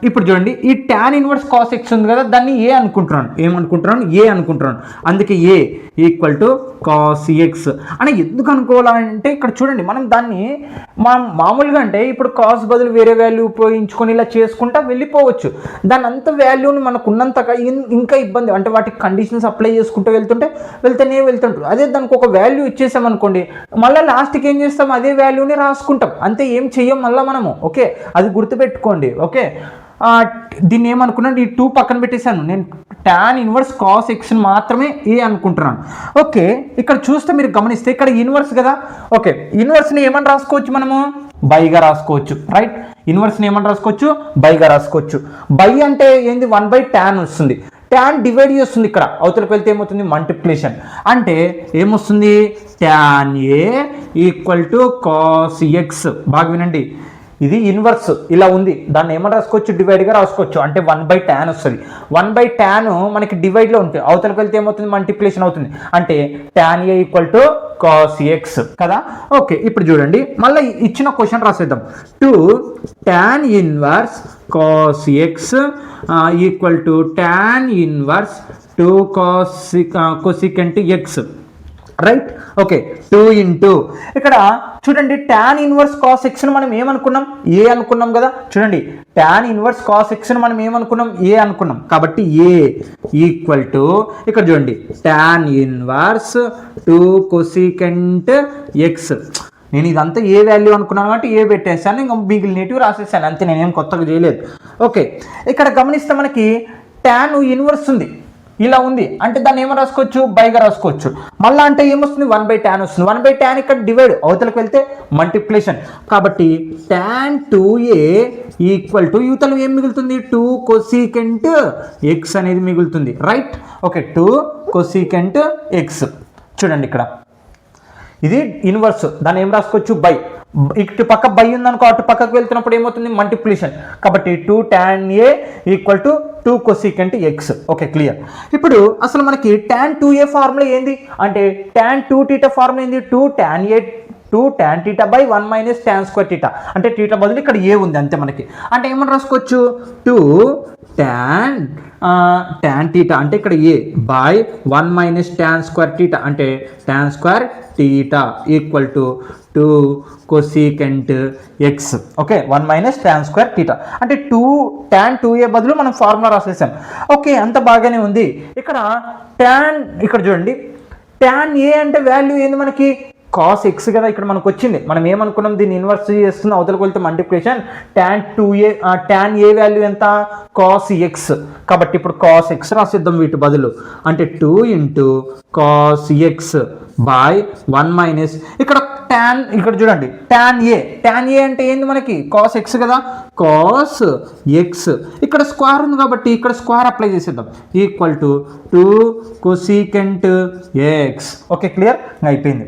ఇప్పుడు చూడండి ఈ tan ఇన్వర్స్ కాస్ ఎక్స్ ఉంది కదా, దాన్ని ఏ అనుకుంటున్నాను, ఏమనుకుంటున్నాను, ఏ అనుకుంటున్నాను. అందుకే ఏ ఈక్వల్ టు కాస్ ఎక్స్ అని ఎందుకు అనుకోవాలంటే ఇక్కడ చూడండి మనం దాన్ని మామూలుగా అంటే ఇప్పుడు కాస్ బదులు వేరే వాల్యూ ఉపయోగించుకొని ఇలా చేసుకుంటా వెళ్ళిపోవచ్చు. దాని అంత వాల్యూని మనకు ఉన్నంతగా ఇంకా ఇబ్బంది అంటే వాటికి కండిషన్స్ అప్లై చేసుకుంటూ వెళ్తూనే వెళ్తుంటారు. అదే దానికి ఒక వాల్యూ ఇచ్చేసామనుకోండి, మళ్ళీ లాస్ట్కి ఏం చేస్తాం, అదే వాల్యూని రాసుకుంటాం, అంతే, ఏం చెయ్యం మళ్ళీ మనము. ఓకే, అది గుర్తుపెట్టుకోండి. ఓకే, దీన్ని ఏమనుకున్నాను, ఈ 2 పక్కన పెట్టేశాను, నేను tan ఇన్వర్స్ కాస్ ఎక్స్ని మాత్రమే ఏ అనుకుంటున్నాను. ఓకే, ఇక్కడ చూస్తే మీరు గమనిస్తే ఇక్కడ ఇన్వర్స్ కదా. ఓకే, ఇన్వర్స్ని ఏమని రాసుకోవచ్చు, మనము బైగా రాసుకోవచ్చు. రైట్, ఇన్వర్స్ని ఏమని రాసుకోవచ్చు, బైగా రాసుకోవచ్చు. బై అంటే ఏంది, 1/tan వస్తుంది. tan డివైడ్ చేస్తుంది, ఇక్కడ అవతలకు వెళ్తే ఏమవుతుంది, మల్టిప్లికేషన్. అంటే ఏమొస్తుంది, tan a equal to cos X. బాగా వినండి, ఇది ఇన్వర్స్ ఇలా ఉంది, దాన్ని ఏమని రాసుకోవచ్చు, డివైడ్గా రాసుకోవచ్చు. అంటే 1/tan వస్తుంది. 1/tan మనకి డివైడ్లో ఉంటుంది, అవతలకు వెళ్తే ఏమవుతుంది, మల్టిప్లికేషన్ అవుతుంది. అంటే tan a equal to cos x కదా. ఓకే, ఇప్పుడు చూడండి మళ్ళీ ఇచ్చిన క్వశ్చన్ రాసేద్దాం. 2 tan inverse cos x equal to tan inverse 2 cosecant x. Right, okay, 2 into ఇక్కడ చూడండి tan ఇన్వర్స్ కాస్ ఎక్స్ని మనం ఏమనుకున్నాం, ఏ అనుకున్నాం కదా. చూడండి tan ఇన్వర్స్ కాస్ ఎక్స్ని మనం ఏమనుకున్నాం, ఏ అనుకున్నాం. కాబట్టి ఏ ఈక్వల్ టు ఇక్కడ చూడండి tan ఇన్వర్స్ 2 cosecant ఎక్స్. నేను ఇదంతా ఏ వాల్యూ అనుకున్నాను కాబట్టి ఏ పెట్టేశాను, ఇంకా మిగిలినవి రాసేసాను, అంతే, నేనేం కొత్తగా చేయలేదు. ఓకే, ఇక్కడ గమనిస్తే మనకి tan ఇన్వర్స్ ఉంది, ఇలా ఉంది, అంటే దాన్ని ఏమో రాసుకోవచ్చు, బైగా రాసుకోవచ్చు. మళ్ళీ అంటే ఏమొస్తుంది, 1/tan వస్తుంది. 1/tan ఇక్కడ డివైడ్, అవతలకు వెళ్తే మల్టిప్లికేషన్. కాబట్టి tan 2a ఈక్వల్ టు యువతలు ఏం మిగులుతుంది, 2 cosecant ఎక్స్ అనేది మిగులుతుంది. Right, okay, 2 cosecant X. చూడండి ఇక్కడ ఇది ఇన్వర్స్, దాన్ని ఏం రాసుకోవచ్చు, బై. ఇటు పక్క బై ఉందనుకో, అటు పక్కకు వెళ్తున్నప్పుడు ఏమవుతుంది, మల్టిప్లికేషన్. కాబట్టి 2 tan a equal to 2 cosecant x. Okay, clear. ఇప్పుడు అసలు మనకి tan 2a ఫార్ములా ఏంది అంటే, tan 2θ ఫార్ములా ఏంది, 2 tan θ బై 1 - tan స్క్వేర్ θ. అంటే θ బదులు ఇక్కడ ఏ ఉంది, అంతే మనకి. అంటే ఏమని రాసుకోవచ్చు, 2 tan θ అంటే ఇక్కడ ఏ బై 1 - tan స్క్వేర్ θ అంటే tan square θ equal to 2 cosecant x. Okay, 1 - tan square θ అంటే 2 tan 2a బదులు మనం ఫార్ములా రాసేసాం. ఓకే, అంత బాగానే ఉంది. ఇక్కడ ఇక్కడ చూడండి tan ఏ అంటే వాల్యూ ఏంది మనకి, కాస్ ఎక్స్ కదా. ఇక్కడ మనకు వచ్చింది, మనం ఏమనుకున్నాం, దీన్ని ఇన్వర్స్ చేస్తుంది, అవతలకు వెళ్తే మల్టిప్లికేషన్. tan ఏ వాల్యూ ఎంత, కాస్ ఎక్స్. కాబట్టి ఇప్పుడు కాస్ ఎక్స్ రాసిద్దాం వీటి బదులు. అంటే 2 ఇంటూ కాస్ ఎక్స్ బై 1 ఇక్కడ tan, ఇక్కడ చూడండి tan ఏ అంటే ఏంది మనకి, కాస్ ఎక్స్ కదా, కాస్ ఎక్స్. ఇక్కడ స్క్వేర్ ఉంది కాబట్టి ఇక్కడ స్క్వేర్ అప్లై చేసేద్దాం, equal to 2 cosecant x. Okay, clear, అయిపోయింది.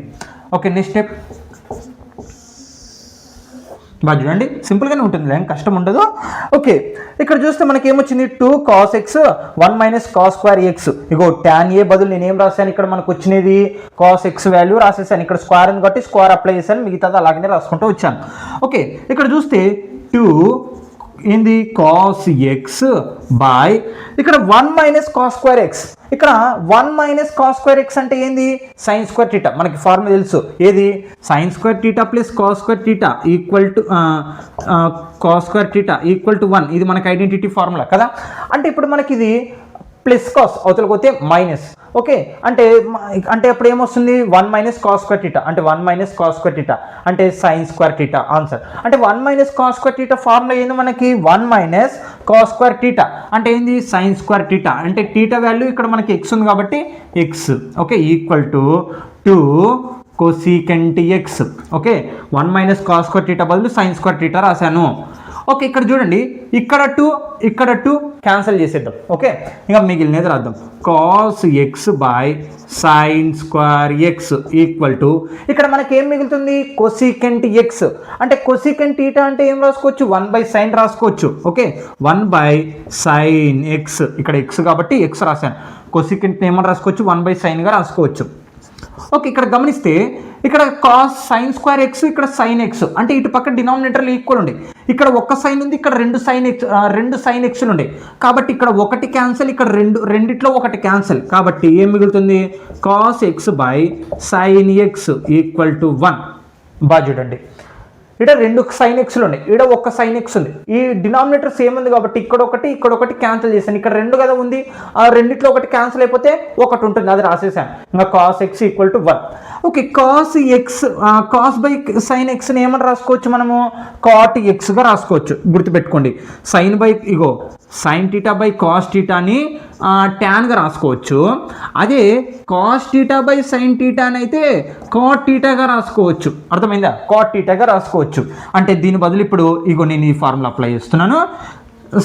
ఓకే, నెక్స్ట్ స్టెప్ బాగా చూడండి, సింపుల్గానే ఉంటుంది, ఏం కష్టం ఉండదు. ఓకే, ఇక్కడ చూస్తే మనకి ఏమొచ్చింది, 2 cos x 1 - cos square x. ఇగో tan ఏ బదులు నేను ఏం రాశాను, ఇక్కడ మనకు వచ్చినది cos x వాల్యూ రాసేసాను. ఇక్కడ స్క్వేర్ ఉంది కాబట్టి స్క్వేర్ అప్లై చేశాను, మిగతాది అలాగనే రాసుకుంటూ వచ్చాను. ఓకే, ఇక్కడ చూస్తే 2 ఏంది, cos x బై ఇక్కడ 1 - cos స్క్వేర్ ఎక్స్. ఇక్కడ 1 - cos స్క్వేర్ ఎక్స్ అంటే ఏంది, sin స్క్వేర్ θ. మనకి ఫార్ములా తెలుసు, ఏది, sin square θ plus cos square θ equal to cos square θ equal to 1. ఇది మనకి ఐడెంటిటీ ఫార్ములా కదా. అంటే ఇప్పుడు మనకి ఇది ప్లస్ కాస్, అవతలకు పోతే మైనస్. ఓకే, అంటే అప్పుడు ఏమొస్తుంది, 1 - cos స్క్వేర్ θ అంటే 1 - cos స్క్వేర్ θ అంటే sin స్క్వేర్ θ ఆన్సర్. అంటే 1 - cos స్క్వేర్ θ ఫార్ములా ఏంది మనకి, 1 - cos స్క్వేర్ θ అంటే ఏంది, sin స్క్వేర్ θ. అంటే θ వాల్యూ ఇక్కడ మనకి ఎక్స్ ఉంది కాబట్టి x. Okay, equal to 2 cosecant x. Okay, 1 - cos square θ బదులు sin స్క్వేర్ θ రాశాను. ఓకే, ఇక్కడ చూడండి, ఇక్కడ 2 క్యాన్సిల్ చేసేద్దాం. ఓకే, ఇంకా మిగిలినది రాద్దాం, cos x by sin square X equal to ఇక్కడ మనకి ఏం మిగులుతుంది, cosecant ఎక్స్. అంటే cosecant θ అంటే ఏం రాసుకోవచ్చు, 1/sin రాసుకోవచ్చు. ఓకే, 1/sin ఎక్స్, ఇక్కడ ఎక్స్ కాబట్టి ఎక్స్ రాశాను, cosecant ఏమని రాసుకోవచ్చు, 1/sinగా రాసుకోవచ్చు. ఓకే, ఇక్కడ గమనిస్తే ఇక్కడ కాస్ sin స్క్వేర్ ఎక్స్, ఇక్కడ sin ఎక్స్. అంటే ఇటు పక్క డినామినేటర్లు ఈక్వల్ ఉండే, ఇక్కడ ఒక్క సైన్ ఉంది, ఇక్కడ రెండు సైన్ ఎక్స్లు ఉన్నాయి కాబట్టి ఇక్కడ ఒకటి క్యాన్సిల్, ఇక్కడ రెండిట్లో ఒకటి క్యాన్సిల్ కాబట్టి ఏం మిగులుతుంది cos X by sine X equal to 1. బాగా చూడండి, ఇక్కడ రెండు సైన్ ఎక్స్లు ఉన్నాయి, ఇక్కడ ఒక్క సైన్ ఎక్స్ ఉంది, ఈ డినామినేటర్ సేమ్ ఉంది కాబట్టి ఇక్కడ ఒకటి క్యాన్సిల్ చేశాను, ఇక్కడ రెండు కదా ఉంది, ఆ రెండిట్లో ఒకటి క్యాన్సిల్ అయిపోతే ఒకటి ఉంటుంది, అది రాసేసాను. ఇంకా cos x equal to 1. Okay, cos by sine ఎక్స్ని ఏమని రాసుకోవచ్చు మనము కాట్ ఎక్స్గా రాసుకోవచ్చు. గుర్తుపెట్టుకోండి, సైన్ టీటా బై కాస్ టీటాని ట్యాన్గా రాసుకోవచ్చు. అదే కాస్ టీటా బై సైన్ టీటాని అయితే కాట్ టీటాగా రాసుకోవచ్చు. అర్థమైందా? కాట్ టీటాగా రాసుకోవచ్చు. అంటే దీని బదులు ఇప్పుడు నేను ఈ ఫార్ములా అప్లై చేస్తున్నాను.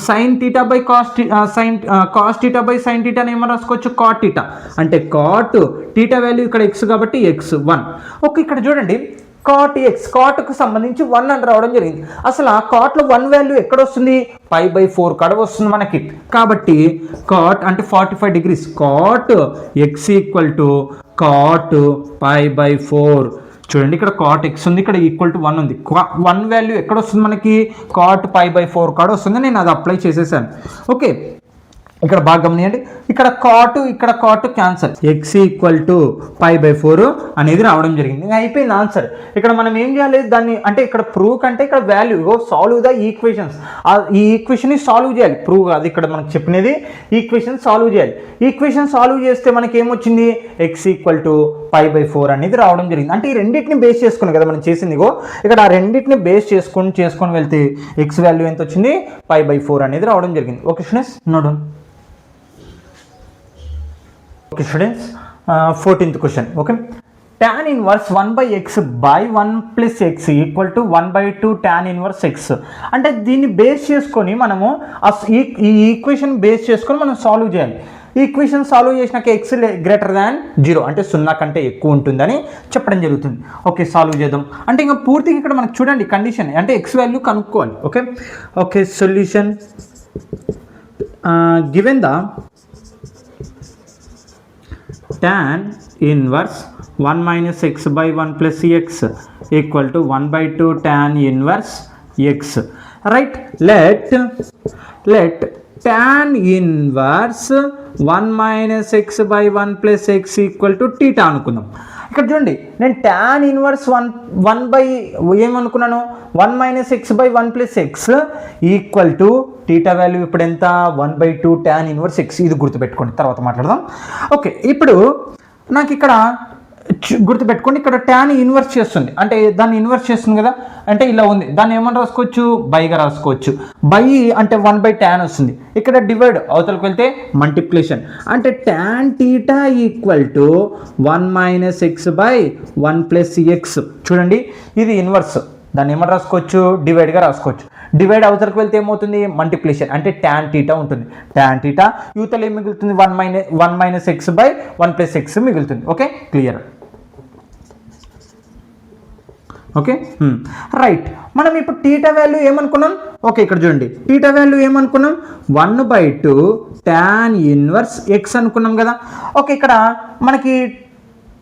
Sine theta by cos theta by sine టీటాని ఏమని రాసుకోవచ్చు కాట్ టీటా. అంటే కాట్ టీటా వాల్యూ ఇక్కడ ఎక్స్ కాబట్టి ఎక్స్ 1. ఓకే, ఇక్కడ చూడండి కాట్ ఎక్స్, కాట్కు సంబంధించి 1 అని రావడం జరిగింది. అసలు ఆ కాట్లో 1 వాల్యూ ఎక్కడ వస్తుంది π/4 కాడ వస్తుంది మనకి. కాబట్టి కాట్ అంటే 45 degrees, cot x equal to cot π/4. చూడండి, ఇక్కడ కాట్ ఎక్స్ ఉంది, ఇక్కడ ఈక్వల్ టు 1 ఉంది. 1 వాల్యూ ఎక్కడ వస్తుంది మనకి కాట్ π/4 కాడ వస్తుంది. నేను అది అప్లై చేసేసాను. ఓకే, ఇక్కడ బాగా గమనియండి, ఇక్కడ cot cancel, x equal to π/4 అనేది రావడం జరిగింది. ఇంకా అయిపోయింది ఆన్సర్. ఇక్కడ మనం ఏం చేయాలి దాన్ని అంటే ఇక్కడ ప్రూవ్ కంటే ఇక్కడ వాల్యూ సాల్వ్ ద ఈక్వేషన్స్. ఈ ఈక్వేషన్ సాల్వ్ చేయాలి, ప్రూవ్ కాదు ఇక్కడ మనకు చెప్పినది. ఈక్వేషన్ సాల్వ్ చేయాలి. ఈక్వేషన్ సాల్వ్ చేస్తే మనకి ఏమొచ్చింది ఎక్స్ ఈక్వల్ టు π/4 అనేది రావడం జరిగింది. అంటే ఈ రెండింటిని బేస్ చేసుకుని కదా మనం చేసింది. ఇక్కడ ఆ రెండింటిని బేస్ చేసుకొని వెళ్తే ఎక్స్ వాల్యూ ఎంత వచ్చింది π/4 అనేది రావడం జరిగింది. Okay students, note down. Okay students, 14th question. Okay, tan inverse 1/x by 1 plus x equal to 1/2 tan inverse X. అంటే దీన్ని బేస్ చేసుకొని మనము ఈ ఈక్వేషన్ బేస్ చేసుకొని మనం సాల్వ్ చేయాలి. ఈక్వేషన్ సాల్వ్ చేసినాక ఎక్స్ గ్రేటర్ దాన్ 0 అంటే 0 కంటే ఎక్కువ ఉంటుందని చెప్పడం జరుగుతుంది. ఓకే, సాల్వ్ చేద్దాం. అంటే ఇంకా పూర్తిగా ఇక్కడ మనకు చూడండి కండిషన్ అంటే ఎక్స్ వాల్యూ కనుక్కోవాలి. Okay solution given the tan inverse 1 minus x by 1 plus x equal to 1/2 tan inverse x. Right, let tan inverse 1 minus x by 1 plus x equal to theta అనుకుందాం. ఇక్కడ చూడండి, నేను tan ఇన్వర్స్ 1 బై ఏమనుకున్నాను 1 minus x by 1 plus x equal to theta value ఇప్పుడు ఎంత 1/2 tan ఇన్వర్స్ ఎక్స్. ఇది గుర్తుపెట్టుకోండి, తర్వాత మాట్లాడదాం. ఓకే, ఇప్పుడు నాకు ఇక్కడ గుర్తుపెట్టుకోండి, ఇక్కడ tan ఇన్వర్స్ చేస్తుంది అంటే దాన్ని ఇన్వర్స్ చేస్తుంది కదా, అంటే ఇలా ఉంది, దాన్ని ఏమని రాసుకోవచ్చు బైగా రాసుకోవచ్చు. బై అంటే 1/tan వస్తుంది, ఇక్కడ డివైడ్ అవతలకు వెళ్తే మల్టిప్లికేషన్ అంటే tan theta equal to 1 minus x by 1 plus X. చూడండి, ఇది ఇన్వర్స్, దాన్ని ఏమని రాసుకోవచ్చు డివైడ్గా రాసుకోవచ్చు. డివైడ్ అవతలకు వెళ్తే ఏమవుతుంది మల్టిప్లికేషన్ అంటే tan టీటా ఉంటుంది. tan టీటా యూతలు ఏం మిగులుతుంది 1 minus x by 1 plus x మిగులుతుంది. Okay, clear. ఓకే రైట్, మనం ఇప్పుడు టీటా వాల్యూ ఏమనుకున్నాం. ఓకే, ఇక్కడ చూడండి టీటా వాల్యూ ఏమనుకున్నాం 1/2 tan ఇన్వర్స్ ఎక్స్ అనుకున్నాం కదా. ఓకే, ఇక్కడ మనకి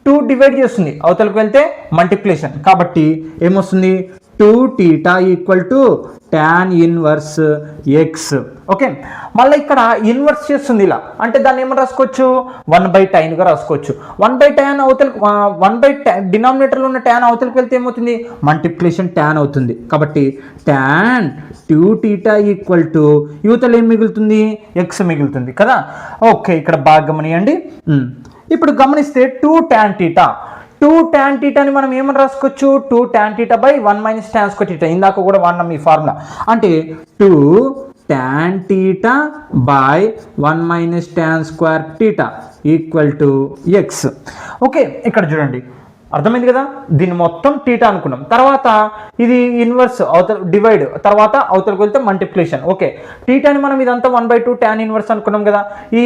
2 డివైడ్ చేస్తుంది, అవతలకు వెళ్తే మల్టిప్లికేషన్ కాబట్టి ఏమొస్తుంది 2 theta equal to tan inverse X. Okay, మళ్ళీ ఇక్కడ ఇన్వర్స్ చేస్తుంది ఇలా అంటే దాన్ని ఏమని రాసుకోవచ్చు 1/tan రాసుకోవచ్చు. 1/tan అవతలకు 1/tan డినామినేటర్లో ఉన్న tan అవతలకు వెళ్తే ఏమవుతుంది మల్టిప్లికేషన్ tan అవుతుంది. కాబట్టి tan 2 టీటా ఈక్వల్ టు యువతలు ఏం మిగులుతుంది ఎక్స్ మిగులుతుంది కదా. ఓకే, ఇక్కడ బాగా గమనియండి. ఇప్పుడు గమనిస్తే 2 tan టీటాని మనం ఏమని రాసుకోవచ్చు 2 tan theta by 1 minus tan square theta. ఇందాక కూడా వాడినాం ఈ ఫార్ములా. అంటే 2 tan theta by 1 minus tan square theta equal to X. Okay, ఇక్కడ చూడండి అర్థమైంది కదా, దీన్ని మొత్తం టీటా అనుకున్నాం. తర్వాత ఇది ఇన్వర్స్ అవతల డివైడ్, తర్వాత అవతలకు వెళ్తే మల్టిప్లికేషన్. ఓకే, టీటాని మనం ఇదంతా 1/2 tan ఇన్వర్స్ అనుకున్నాం కదా. ఈ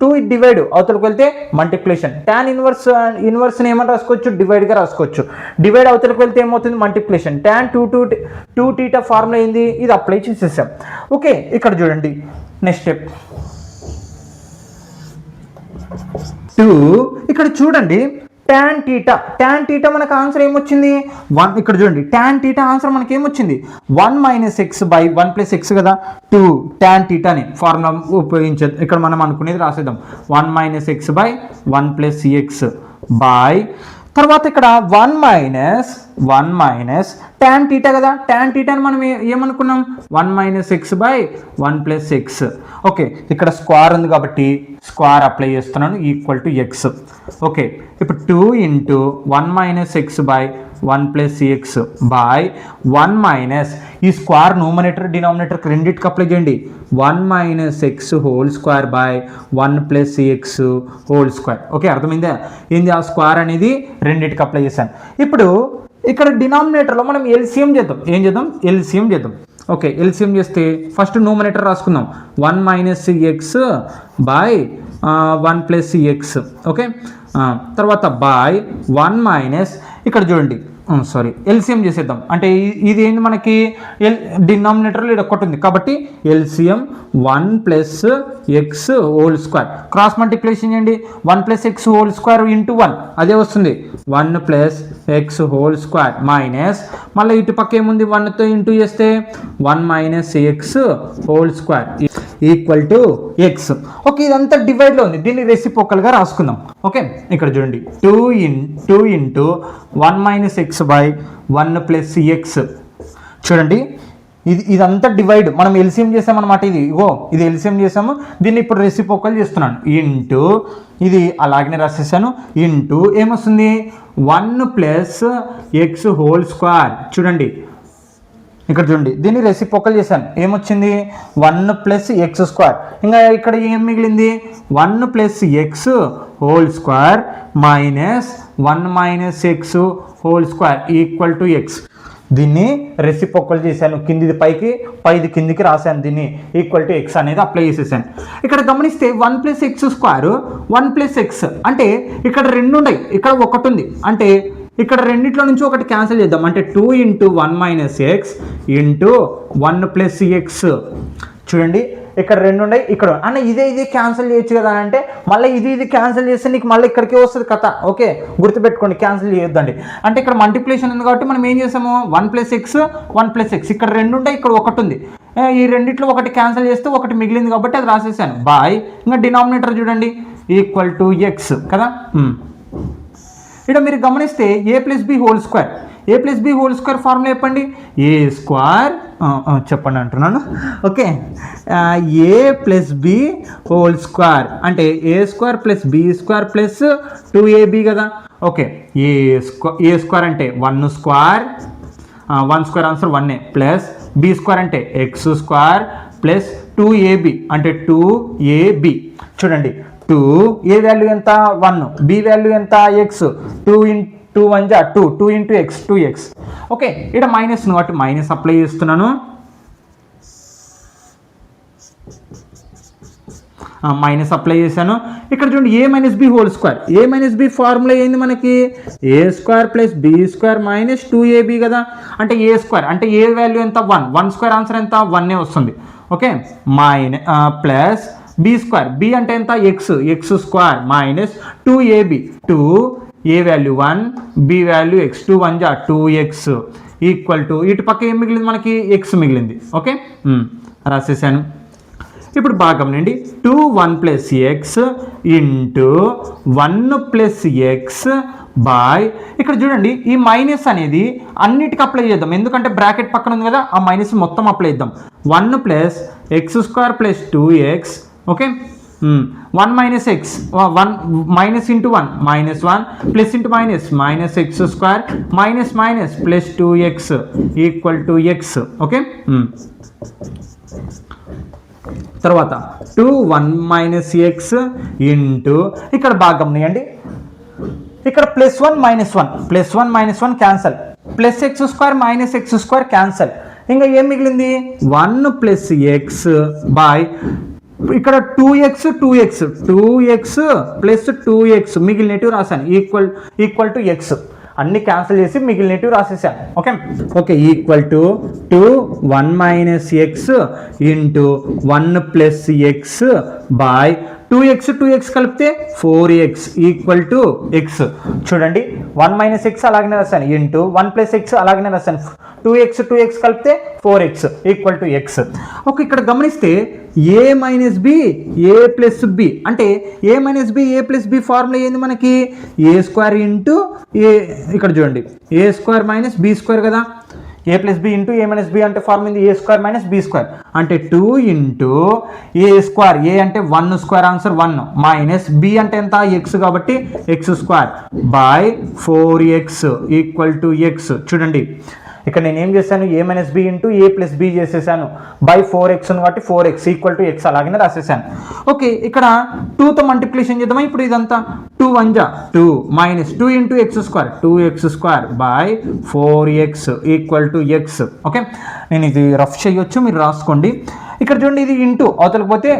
2 డివైడ్ అవతలకు వెళ్తే మల్టిప్లికేషన్. tan ఇన్వర్స్ని ఏమని రాసుకోవచ్చు డివైడ్గా రాసుకోవచ్చు. డివైడ్ అవతలకు వెళ్తే ఏమవుతుంది మల్టిప్లికేషన్. tan 2 టీటా ఫార్ములా ఏంది, ఇది అప్లై చేసేసాం. ఓకే, ఇక్కడ చూడండి నెక్స్ట్ స్టెప్ 2. ఇక్కడ చూడండి tan theta మనకు ఆన్సర్ ఏమొచ్చింది 1. ఇక్కడ చూడండి tan theta ఆన్సర్ మనకి ఏమొచ్చింది 1 - x బై 1 + x కదా 2 tan theta ని ఫార్ములా ఉపయోగించేది. ఇక్కడ మనం అనుకునేది రాసేద్దాం 1 - x బై 1 + x బై తర్వాత ఇక్కడ 1 - tan theta కదా tan theta ని మనం ఏమనుకున్నాం 1 - x బై 1 + x. ఓకే ఇక్కడ స్క్వేర్ ఉంది కాబట్టి స్క్వేర్ అప్లై చేస్తున్నాను ఈక్వల్ టు x. ఓకే ఇప్పుడు 2 × 1 - x బై 1 + x బై 1 ఈ స్క్వేర్ న్యూమరేటర్ డినామినేటర్ రెండింటికి అప్లై చేయండి 1 - x whole square by 1 + x whole square. Okay అర్థమైందా ఏంది ఆ స్క్వేర్ అనేది రెండింటికి అప్లై చేశాను. ఇప్పుడు ఇక్కడ డినామినేటర్లో మనం ఎల్సిఎం చేద్దాం. ఏం చేద్దాం ఎల్సిఎం చేద్దాం. ఓకే ఎల్సిఎం చేస్తే ఫస్ట్ న్యూమరేటర్ రాసుకుందాం 1 - x బై 1 + x. ఓకే తర్వాత బై 1 ఇక్కడ చూడండి ఎల్సిఎం చేసేద్దాం. అంటే ఇది ఏంటి మనకి డినామినేటర్లో ఇది ఒకటి ఉంది కాబట్టి LCM 1 + x whole square cross multiplication చేయండి 1 + x హోల్ స్క్వేర్ ఇంటూ 1 అదే వస్తుంది 1 + x హోల్ స్క్వేర్ మైనస్ మళ్ళీ ఇటు పక్క ఏముంది 1తో ఇంటూ చేస్తే 1 - x whole square equal to x. Okay ఇదంతా డివైడ్లో ఉంది దీన్ని రెసిప్రోకల్గా రాసుకుందాం. ఓకే ఇక్కడ చూడండి 2 × 1 - x బై 1 + x చూడండి ఇదంతా డివైడ్ మనం ఎల్సిఎం చేసామన్నమాట. ఇది ఎల్సిఎం చేసాము దీన్ని ఇప్పుడు రెసిప్రోకల్ చేస్తున్నాను ఇంటూ ఇది అలాగనే రాసేసాను ఇంటూ ఏమొస్తుంది 1 + x హోల్ స్క్వేర్. చూడండి ఇక్కడ చూడండి దీన్ని రెసిప్రోకల్ చేశాను ఏమొచ్చింది 1 + x స్క్వేర్. ఇంకా ఇక్కడ ఏం మిగిలింది 1 + x whole square minus 1 - x whole square equal to x. దీన్ని రెసిప్రోకల్ చేశాను కిందిది పైది కిందికి రాశాను దీన్ని ఈక్వల్ టు x అనేది అప్లై చేసేసాను. ఇక్కడ గమనిస్తే 1 + x స్క్వేర్ 1 + x అంటే ఇక్కడ 2 ఉన్నాయి ఇక్కడ ఒకటి ఉంది అంటే ఇక్కడ రెండిట్లో నుంచి ఒకటి క్యాన్సిల్ చేద్దాం అంటే 2 × 1 - x ఇంటూ 1 + x. చూడండి ఇక్కడ 2 ఉన్నాయి ఇక్కడ అన్న ఇదే క్యాన్సిల్ చేయొచ్చు కదా అంటే మళ్ళీ ఇది క్యాన్సిల్ చేస్తే నీకు మళ్ళీ ఇక్కడికే వస్తుంది కథ. ఓకే గుర్తుపెట్టుకోండి క్యాన్సిల్ చేయొద్దండి. అంటే ఇక్కడ మల్టిప్లికేషన్ ఉంది కాబట్టి మనం ఏం చేసాము 1 + x 1 + x ఇక్కడ 2 ఉంటాయి ఇక్కడ ఒకటి ఉంది ఈ రెండిట్లో ఒకటి క్యాన్సిల్ చేస్తే ఒకటి మిగిలింది కాబట్టి అది రాసేసాను బాయ్. ఇంకా డినామినేటర్ చూడండి ఈక్వల్ టు x కదా. ఇక్కడ మీరు గమనిస్తే a + b whole square formula చెప్పండి a స్క్వేర్ చెప్పండి అంటున్నాను. Okay a + b whole square అంటే a square + b square plus 2ab కదా. ఓకే a స్క్వేర్ అంటే 1 square 1 square answer 1 plus b square అంటే x స్క్వేర్ ప్లస్ 2ab అంటే 2ab. చూడండి 2 ఏ వాల్యూ ఎంత 1 b వాల్యూ ఎంత x 2 × 1 = 2 × x 2x. ఓకే ఇక్కడ మైనస్ కాబట్టి మైనస్ అప్లై చేస్తున్నాను మైనస్ అప్లై చేశాను. ఇక్కడ చూడండి a - b whole square a - b formula ఏంది మనకి a square plus b square minus 2ab కదా. అంటే a స్క్వేర్ అంటే a వాల్యూ ఎంత 1 స్క్వేర్ ఆన్సర్ ఎంత 1 వస్తుంది. Okay plus b square b అంటే ఎంత x square minus 2ab 2 a value 1 b value x 2 × 1 = 2x equal to ఇటు పక్క ఏం మిగిలింది మనకి x మిగిలింది. ఓకే రాసేసాను. ఇప్పుడు బాగా గమనండి 2 1 + x ఇంటూ 1 + x బై ఇక్కడ చూడండి ఈ మైనస్ అనేది అన్నిటికీ అప్లై చేద్దాం ఎందుకంటే బ్రాకెట్ పక్కన ఉంది కదా ఆ మైనస్ మొత్తం అప్లై చేద్దాం 1 + x² + 2x. Okay 1 - x 1 minus into 1 -1 plus into minus x² minus plus 2x equal to x. Okay తర్వాత 2 1 - x ఇంటూ ఇక్కడ బాగా గమనియండి ఇక్కడ +1 - 1 cancel plus x² - x² cancel ఇంకా ఏం మిగిలింది 1 + x బై ఇక్కడ 2x ప్లస్ 2x మిగిలినటివి రాశాను ఈక్వల్ టు x అన్ని క్యాన్సిల్ చేసి మిగిలినటివి రాసేసాను. ఓకే ఈక్వల్ టు 2 1 - x ఇంటూ 1 + x బై 2x కలిపితే 4x ఈక్వల్ టు ఎక్స్. చూడండి 1 - x అలాగనే రాశాను ఇంటూ 1 + x అలాగనే రాశాను. 2x కలిపితే 4x equal to X. Okay, ఇక్కడ గమనిస్తే a - b a + b అంటే a - b a + b formula ఏంది మనకి a² ఇంటూ a. ఇక్కడ చూడండి a² - b² కదా. a + b into a - b అంటే ఫార్మ్ ఏంది a² - b² అంటే 2 ఇంటూ a². a అంటే 1² ఆన్సర్ 1 మైనస్ b అంటే ఎంత x కాబట్టి x² by 4x equal to X. చూడండి ఇక్కడ నేను ఏం చేశాను a - b into a + b చేసేసాను బై 4x కాబట్టి 4x ఈక్వల్ టు ఎక్స్ అలాగనే రాసేసాను. ఓకే, ఇక్కడ 2తో మల్టిప్లికేషన్ చేద్దామా ఇప్పుడు. ఇదంతా 2 × 1 = 2 minus 2 into x² 2x² by 4x equal to X. Okay, నేను ఇది రఫ్ చేయొచ్చు, మీరు రాసుకోండి. ఇక్కడ చూడండి ఇది ఇంటూ అవతలకు పోతే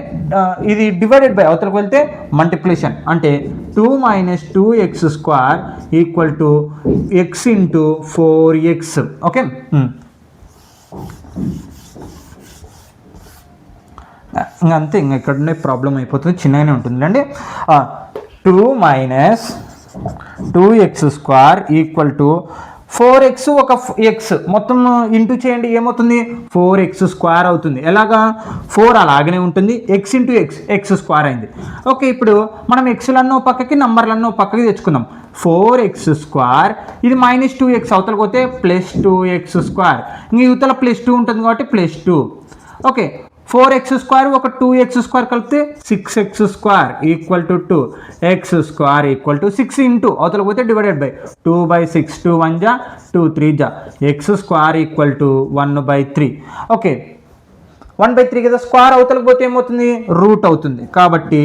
ఇది డివైడెడ్ బై అవతలకు వెళ్తే మల్టిప్లికేషన్ అంటే 2 - 2x² equal to x into 4x. Okay, ఇంకా అంతే, ఇంకా ఇక్కడనే ప్రాబ్లం అయిపోతుంది, చిన్నగానే ఉంటుంది అండి. 2 - 2x² ఈక్వల్ టు 4x ఒక x మొత్తం ఇంటూ చేయండి ఏమవుతుంది 4x² అవుతుంది. ఎలాగా 4 అలాగనే ఉంటుంది, x ఇంటూ x² అయింది. ఓకే, ఇప్పుడు మనం ఎక్స్లన్నో పక్కకి నంబర్లన్నో పక్కకి తెచ్చుకుందాం. 4x² ఇది -2x అవతలకి పోతే +2x². ఇంక ఇవతల +2 ఉంటుంది కాబట్టి +2. ఓకే, 4x² ఒక 2x² కలిపితే 6x² equal to 2 x² equal to 6 into అవతల పోతే divided by 2/6 2 × 1 = 2 3 x² equal to 1/3. Okay, 1/3 కదా, స్క్వేర్ అవతలకు పోతే ఏమవుతుంది రూట్ అవుతుంది కాబట్టి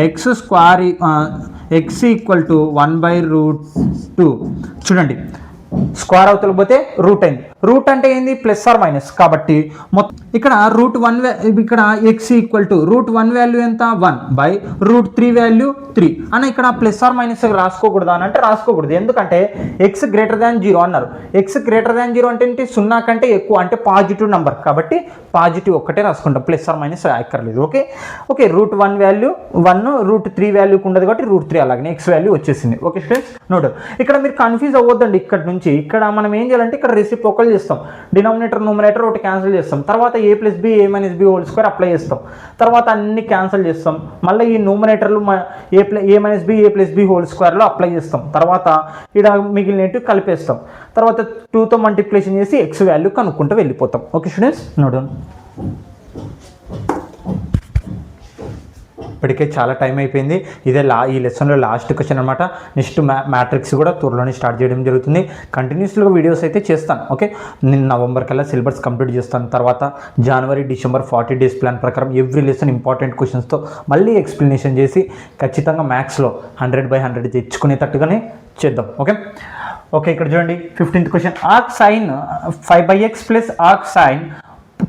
x ఈక్వల్ టు 1/√2. చూడండి స్క్వేర్ అవతలకు పోతే రూట్ అయింది. రూట్ అంటే ఏంది ప్లస్ ఆర్ మైనస్ కాబట్టి మొత్తం ఇక్కడ √1 ఇక్కడ x ఈక్వల్ టు √1 వాల్యూ ఎంత 1/√3 వాల్యూ 3 అని ఇక్కడ ప్లస్ ఆర్ మైనస్ రాసుకోకూడదు అని అంటే రాసుకోకూడదు. ఎందుకంటే x > 0 అన్నారు. x > 0 అంటే ఏంటి 0 కంటే ఎక్కువ అంటే పాజిటివ్ నెంబర్ కాబట్టి పాజిటివ్ ఒక్కటే రాసుకుంటాం, ప్లస్ ఆర్ మైనస్ అక్కర్లేదు. ఓకే, √1 వాల్యూ 1 √3 వాల్యూకి ఉండదు కాబట్టి √3 అలాగే x వాల్యూ వచ్చేసింది. ఓకే స్టూడెంట్స్, నోట్ ఇక్కడ మీరు కన్ఫ్యూజ్ అవ్వద్దండి. ఇక్కడ నుంచి ఇక్కడ మనం ఏం చేయాలంటే ఇక్కడ రెసిప్రోకల్ చేస్తాం, డినామినేటర్ న్యూమరేటర్ ఒకటి క్యాన్సిల్ చేస్తాం, తర్వాత a + b a - b whole apply చేస్తాం, తర్వాత అన్ని క్యాన్సిల్ చేస్తాం, మళ్ళీ ఈ న్యూమరేటర్లు a - b a + b whole apply చేస్తాం, తర్వాత ఇక్కడ మిగిలినట్టు కలిపేస్తాం, తర్వాత 2తో మల్టిప్లికేషన్ చేసి x వాల్యూ కనుక్కుంటూ వెళ్ళిపోతాం. ఓకే స్టూడెంట్స్, నోట్ ఇప్పటికే చాలా టైం అయిపోయింది. ఇదే ఈ లెసన్లో లాస్ట్ క్వశ్చన్ అనమాట. నెక్స్ట్ మ్యాట్రిక్స్ కూడా త్వరలోనే స్టార్ట్ చేయడం జరుగుతుంది. కంటిన్యూస్గా వీడియోస్ అయితే చేస్తాను. ఓకే, నేను నవంబర్ కల్లా సిలబస్ కంప్లీట్ చేస్తాను. తర్వాత జనవరి డిసెంబర్ 40 డేస్ ప్లాన్ ప్రకారం ఎవ్రీ లెసన్ ఇంపార్టెంట్ క్వశ్చన్స్తో మళ్ళీ ఎక్స్ప్లెనేషన్ చేసి ఖచ్చితంగా మ్యాథ్స్లో 100/100 తెచ్చుకునేటట్టుగానే చేద్దాం. ఓకే, ఇక్కడ చూడండి 15th question. Arc sine 5/x plus arc sine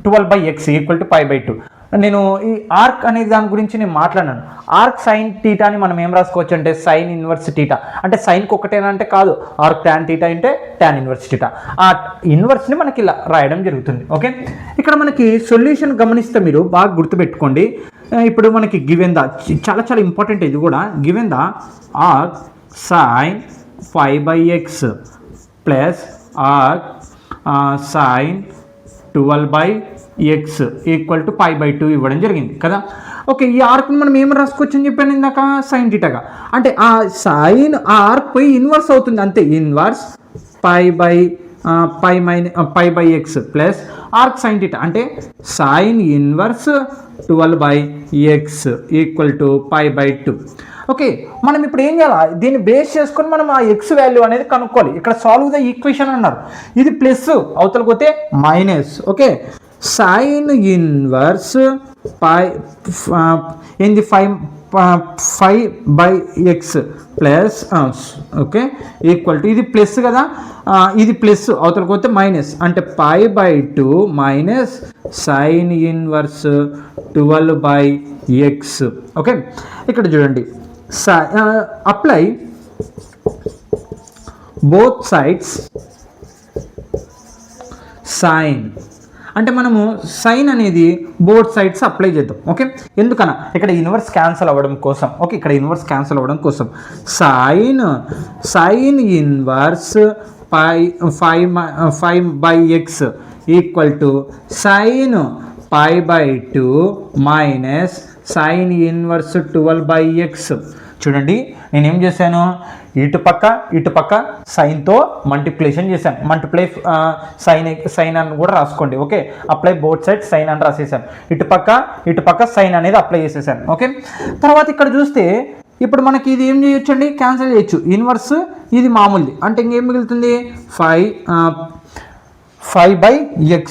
12/x equal to π/2. నేను ఈ ఆర్క్ అనే దాని గురించి నేను మాట్లాడాను. ఆర్క్ సైన్ టీటాని మనం ఏం రాసుకోవచ్చు అంటే సైన్ ఇన్వర్స్ టీటా అంటే సైన్కి ఒకటేనా అంటే కాదు, ఆర్క్ ట్యాన్ టీటా అంటే ట్యాన్ ఇన్వర్స్ టీటా. ఆ ఇన్వర్స్ని మనకి ఇలా రాయడం జరుగుతుంది. ఓకే, ఇక్కడ మనకి సొల్యూషన్ గమనిస్తే మీరు బాగా గుర్తుపెట్టుకోండి. ఇప్పుడు మనకి గివెన్ ద చాలా చాలా ఇంపార్టెంట్, ఇది కూడా given the arc sine 5/x plus arc sine 12/x equal to π/2 ఇవ్వడం జరిగింది కదా. ఓకే, ఈ ఆర్క్ని మనం ఏమి రాసుకోవచ్చు అని చెప్పాను ఇందాక సైన్ టీటాగా. అంటే ఆ సైన్ ఆ ఆర్క్ పోయి ఇన్వర్స్ అవుతుంది అంతే, inverse π/x plus arc sine theta అంటే sine inverse 12/x equal to π/2. Okay, మనం ఇప్పుడు ఏం చేయాలి, దీన్ని బేస్ చేసుకొని మనం ఆ x వాల్యూ అనేది కనుక్కోవాలి. ఇక్కడ సాల్వ్ ద ఈక్వేషన్ అన్నారు, ఇది ప్లస్ అవతలకి పోతే మైనస్. ఓకే, సైన్ ఇన్వర్స్ ఏంది 5/x plus okay equal to ఇది ప్లస్ కదా, ఇది ప్లస్ అవతలకి పోతే మైనస్ అంటే π/2 minus sine inverse 12/x. Okay, ఇక్కడ చూడండి apply both sides sin అంటే మనము సైన్ అనేది బోత్ సైడ్స్ అప్లై చేద్దాం. ఓకే, ఎందుకన్నా ఇక్కడ ఇన్వర్స్ క్యాన్సిల్ అవ్వడం కోసం. ఓకే, ఇక్కడ ఇన్వర్స్ క్యాన్సిల్ అవ్వడం కోసం sine inverse five by x equal to sine pi by 2 minus sine inverse 12/x. చూడండి నేనేం చేశాను, ఇటు పక్క సైన్తో మల్టిప్లికేషన్ చేశాను. మల్టిప్లై సైన్ అని కూడా రాసుకోండి. Okay, apply both side sine అని రాసేసాను. ఇటు పక్క సైన్ అనేది అప్లై చేసేసాను. ఓకే, తర్వాత ఇక్కడ చూస్తే ఇప్పుడు మనకి ఇది ఏం చేయొచ్చండి, క్యాన్సిల్ చేయొచ్చు. ఇన్వర్స్ ఇది మామూలుది అంటే ఇంకేం మిగులుతుంది, 5/x